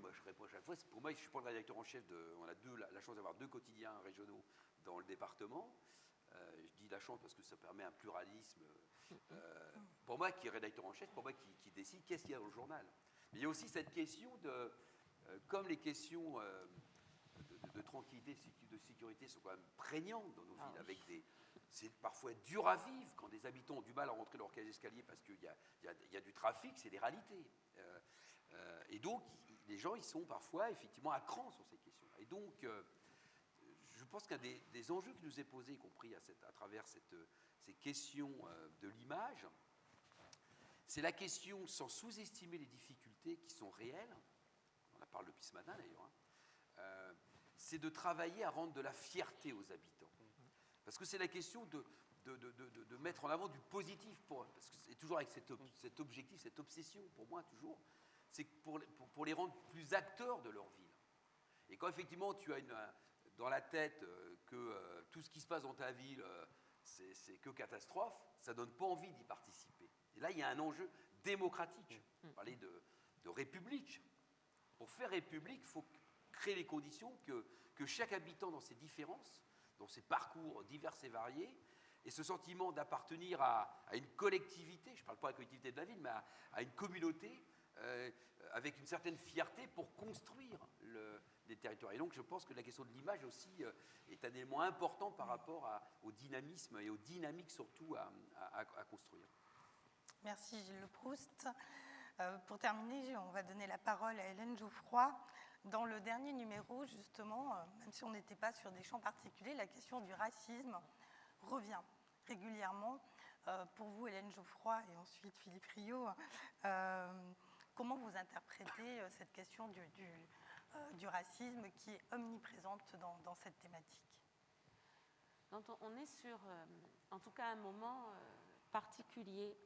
Moi je réponds à chaque fois, pour moi je ne suis pas le rédacteur en chef on a la chance d'avoir 2 quotidiens régionaux dans le département. Je dis la chance parce que ça permet un pluralisme. Pour moi qui est rédacteur en chef, pour moi qui décide qu'est-ce qu'il y a dans le journal. Mais il y a aussi cette question comme les questions de tranquillité, de sécurité sont quand même prégnantes dans nos villes, avec c'est parfois dur à vivre quand des habitants ont du mal à rentrer dans leur cage d'escalier parce qu'il y a du trafic, c'est des réalités. Et donc, les gens, ils sont parfois effectivement à cran sur ces questions. Et donc, je pense qu'un des enjeux qui nous est posé, y compris à travers ces questions de l'image, c'est la question, sans sous-estimer les difficultés qui sont réelles, on en parle depuis ce matin d'ailleurs, c'est de travailler à rendre de la fierté aux habitants. Parce que c'est la question de mettre en avant du positif, parce que c'est toujours avec cet objectif, cette obsession, pour moi toujours, c'est pour les rendre plus acteurs de leur ville. Et quand effectivement tu as dans la tête que tout ce qui se passe dans ta ville, c'est que catastrophe, ça ne donne pas envie d'y participer. Et là, il y a un enjeu démocratique. On parlait de république. Pour faire république, il faut créer les conditions que chaque habitant, dans ses différences, dans ses parcours divers et variés, ait ce sentiment d'appartenir à une collectivité, je ne parle pas de la collectivité de la ville, mais à une communauté, avec une certaine fierté pour construire les territoires. Et donc je pense que la question de l'image aussi est un élément important par rapport au dynamisme et aux dynamiques surtout à construire. Merci Gilles Le Proust. Pour terminer, on va donner la parole à Hélène Jouffroy. Dans le dernier numéro, justement, même si on n'était pas sur des champs particuliers, la question du racisme revient régulièrement. Pour vous, Hélène Geoffroy, et ensuite Philippe Rio, comment vous interprétez cette question du racisme qui est omniprésente dans cette thématique? On est sur, en tout cas, un moment particulier,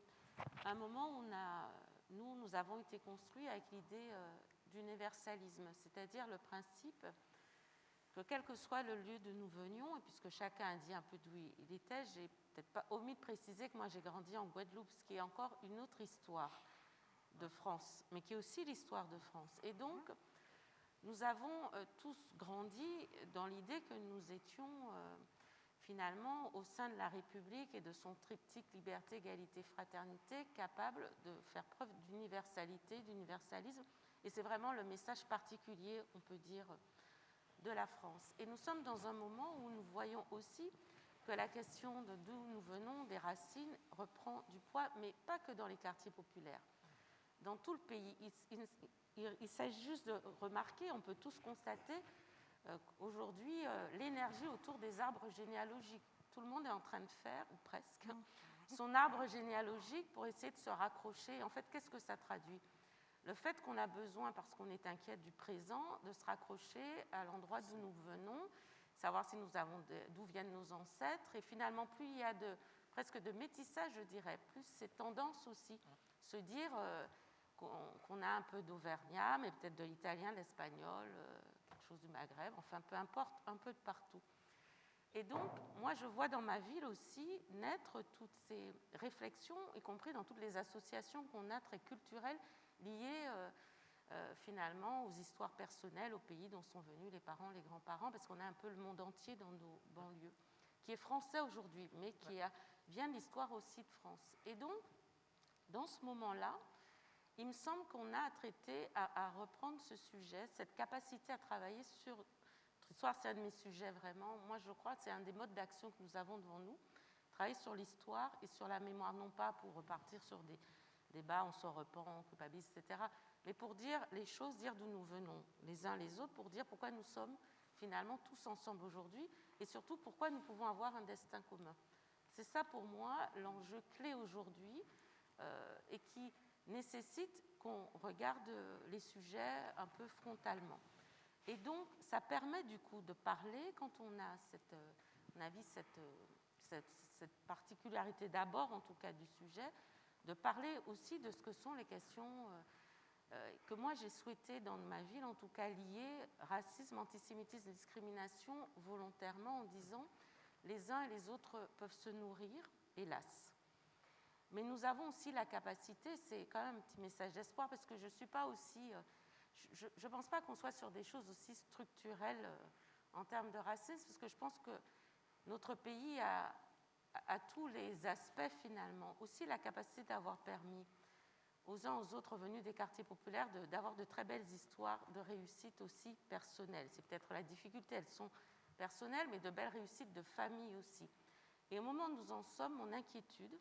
un moment où nous avons été construits avec l'idée d'universalisme, c'est-à-dire le principe que quel que soit le lieu d'où nous venions, et puisque chacun a dit un peu d'où il était, j'ai peut-être pas omis de préciser que moi j'ai grandi en Guadeloupe, ce qui est encore une autre histoire de France, mais qui est aussi l'histoire de France. Et donc, nous avons tous grandi dans l'idée que nous étions finalement au sein de la République et de son triptyque liberté, égalité, fraternité, capables de faire preuve d'universalité, d'universalisme. Et c'est vraiment le message particulier, on peut dire, de la France. Et nous sommes dans un moment où nous voyons aussi que la question de d'où nous venons, des racines, reprend du poids, mais pas que dans les quartiers populaires. Dans tout le pays, il s'agit juste de remarquer, on peut tous constater qu'aujourd'hui, l'énergie autour des arbres généalogiques. Tout le monde est en train de faire, ou presque, son arbre généalogique pour essayer de se raccrocher. En fait, qu'est-ce que ça traduit? Le fait qu'on a besoin, parce qu'on est inquiète du présent, de se raccrocher à l'endroit d'où nous venons, savoir si nous avons d'où viennent nos ancêtres. Et finalement, plus il y a presque de métissage, je dirais, plus c'est tendance aussi. Se dire qu'on a un peu d'auvergnat, mais peut-être de l'italien, de l'espagnol, quelque chose du Maghreb, enfin peu importe, un peu de partout. Et donc, moi, je vois dans ma ville aussi naître toutes ces réflexions, y compris dans toutes les associations qu'on a très culturelles, liées finalement aux histoires personnelles, aux pays dont sont venus les parents, les grands-parents, parce qu'on a un peu le monde entier dans nos banlieues, qui est français aujourd'hui, mais qui vient de l'histoire aussi de France. Et donc, dans ce moment-là, il me semble qu'on a à traiter, à reprendre ce sujet, cette capacité à travailler sur... L'histoire, c'est un de mes sujets vraiment. Moi, je crois que c'est un des modes d'action que nous avons devant nous. Travailler sur l'histoire et sur la mémoire, non pas pour repartir sur des débats, on s'en repent, on culpabilise, etc., mais pour dire les choses, dire d'où nous venons, les uns les autres, pour dire pourquoi nous sommes finalement tous ensemble aujourd'hui et surtout pourquoi nous pouvons avoir un destin commun. C'est ça pour moi l'enjeu clé aujourd'hui et qui nécessite qu'on regarde les sujets un peu frontalement. Et donc, ça permet du coup de parler, quand on a cette particularité d'abord, en tout cas, du sujet, de parler aussi de ce que sont les questions que moi j'ai souhaité dans ma ville, en tout cas liées racisme, antisémitisme, discrimination, volontairement, en disant les uns et les autres peuvent se nourrir, hélas. Mais nous avons aussi la capacité, c'est quand même un petit message d'espoir, parce que je ne suis pas aussi... je ne pense pas qu'on soit sur des choses aussi structurelles en termes de racisme, parce que je pense que notre pays a tous les aspects finalement. Aussi la capacité d'avoir permis aux uns aux autres venus des quartiers populaires d'avoir de très belles histoires de réussite aussi personnelles. C'est peut-être la difficulté, elles sont personnelles, mais de belles réussites de famille aussi. Et au moment où nous en sommes, mon inquiétude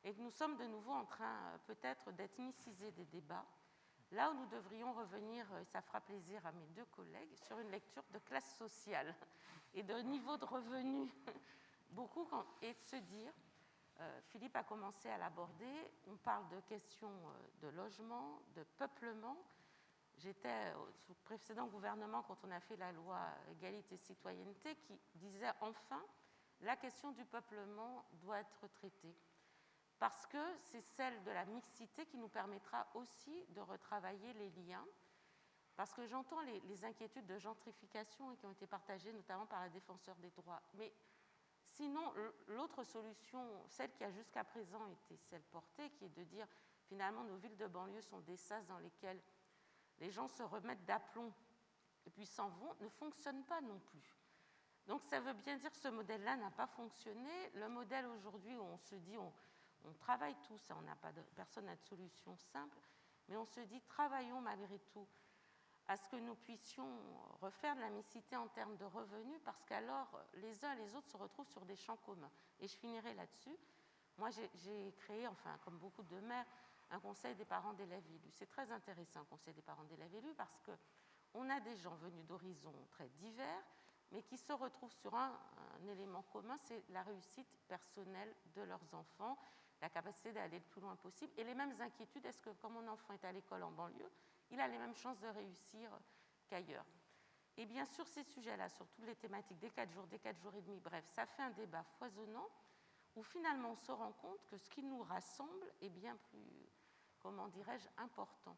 est que nous sommes de nouveau en train peut-être d'ethnicisés des débats, là où nous devrions revenir, et ça fera plaisir à mes deux collègues, sur une lecture de classe sociale et de niveau de revenu, beaucoup, et de se dire, Philippe a commencé à l'aborder, on parle de questions de logement, de peuplement. J'étais sous le précédent gouvernement quand on a fait la loi égalité et citoyenneté qui disait enfin, la question du peuplement doit être traitée. Parce que c'est celle de la mixité qui nous permettra aussi de retravailler les liens. Parce que j'entends les inquiétudes de gentrification qui ont été partagées notamment par la défenseur des droits. Mais sinon, l'autre solution, celle qui a jusqu'à présent été celle portée, qui est de dire finalement nos villes de banlieue sont des sas dans lesquels les gens se remettent d'aplomb et puis s'en vont, ne fonctionne pas non plus. Donc ça veut bien dire que ce modèle-là n'a pas fonctionné. Le modèle aujourd'hui où on se dit... On travaille tous, personne n'a de solution simple, mais on se dit, travaillons malgré tout à ce que nous puissions refaire de la mixité en termes de revenus, parce qu'alors les uns et les autres se retrouvent sur des champs communs. Et je finirai là-dessus. Moi, j'ai créé, enfin, comme beaucoup de maires, un conseil des parents d'élèves élus. C'est très intéressant, un conseil des parents d'élèves élus, parce qu'on a des gens venus d'horizons très divers, mais qui se retrouvent sur un élément commun, c'est la réussite personnelle de leurs enfants, la capacité d'aller le plus loin possible, et les mêmes inquiétudes, est-ce que quand mon enfant est à l'école en banlieue, il a les mêmes chances de réussir qu'ailleurs? Et bien sûr, ces sujets-là, sur toutes les thématiques des 4 jours et demi, bref, ça fait un débat foisonnant, où finalement on se rend compte que ce qui nous rassemble est bien plus, comment dirais-je, important.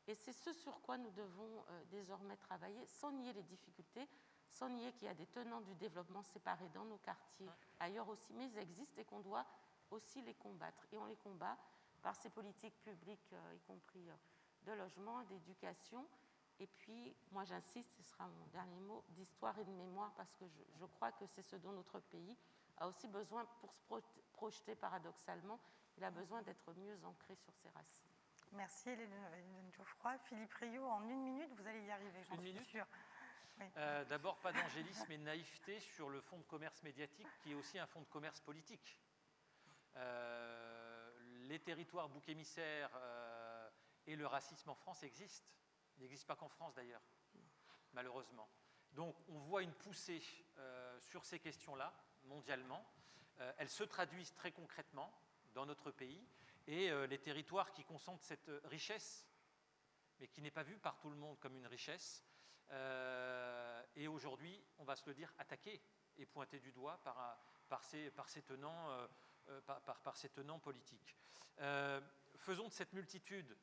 Et c'est ce sur quoi nous devons désormais travailler, sans nier les difficultés, sans nier qu'il y a des tenants du développement séparés dans nos quartiers, ailleurs aussi, mais ils existent et qu'on doit aussi les combattre. Et on les combat par ces politiques publiques, y compris de logement, d'éducation. Et puis, moi j'insiste, ce sera mon dernier mot, d'histoire et de mémoire, parce que je crois que c'est ce dont notre pays a aussi besoin pour se projeter paradoxalement. Il a besoin d'être mieux ancré sur ses racines. Merci Hélène Geoffroy. Philippe Rio, en 1 minute, vous allez y arriver, j'en suis sûre. Oui. D'abord, pas d'angélisme et de naïveté sur le fonds de commerce médiatique, qui est aussi un fonds de commerce politique. Les territoires boucs émissaires et le racisme en France existent. Ils n'existent pas qu'en France d'ailleurs, malheureusement. Donc on voit une poussée sur ces questions-là, mondialement. Elles se traduisent très concrètement dans notre pays. Et les territoires qui concentrent cette richesse, mais qui n'est pas vue par tout le monde comme une richesse, et aujourd'hui, on va se le dire, attaqué et pointé du doigt par ces tenants politiques. Faisons de cette multitude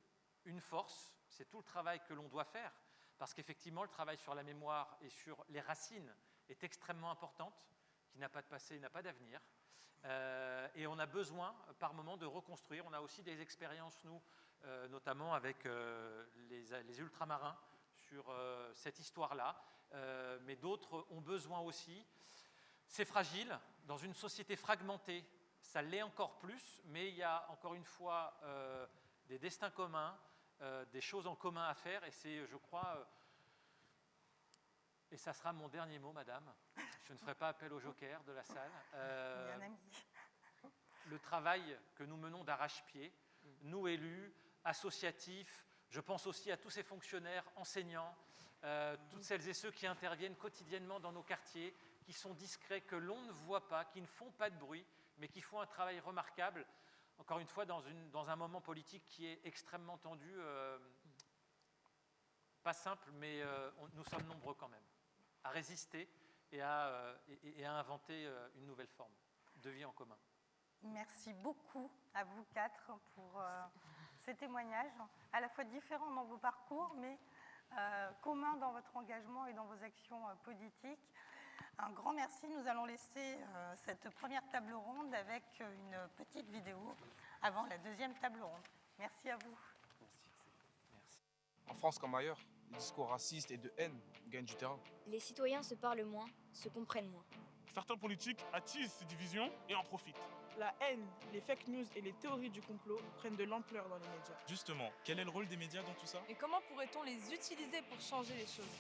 une force, c'est tout le travail que l'on doit faire, parce qu'effectivement, le travail sur la mémoire et sur les racines est extrêmement importante, qui n'a pas de passé, n'a pas d'avenir. Et on a besoin, par moment, de reconstruire. On a aussi des expériences, nous, notamment avec les ultramarins, sur cette histoire-là. Mais d'autres ont besoin aussi. C'est fragile. Dans une société fragmentée, ça l'est encore plus. Mais il y a, encore une fois, des destins communs, des choses en commun à faire. Et c'est, je crois... Et ça sera mon dernier mot, madame. Je ne ferai pas appel au joker de la salle. Le travail que nous menons d'arrache-pied, nous élus, associatifs, je pense aussi à tous ces fonctionnaires, enseignants, toutes celles et ceux qui interviennent quotidiennement dans nos quartiers, qui sont discrets, que l'on ne voit pas, qui ne font pas de bruit, mais qui font un travail remarquable, encore une fois, dans un moment politique qui est extrêmement tendu, pas simple, mais nous sommes nombreux quand même à résister et à inventer une nouvelle forme de vie en commun. Merci beaucoup à vous 4 pour ces témoignages, à la fois différents dans vos parcours, mais communs dans votre engagement et dans vos actions politiques. Un grand merci. Nous allons laisser cette première table ronde avec une petite vidéo avant la deuxième table ronde. Merci à vous. Merci. En France comme ailleurs, les discours racistes et de haine gagnent du terrain. Les citoyens se parlent moins, se comprennent moins. Certains politiques attisent ces divisions et en profitent. La haine, les fake news et les théories du complot prennent de l'ampleur dans les médias. Justement, quel est le rôle des médias dans tout ça? Et comment pourrait-on les utiliser pour changer les choses?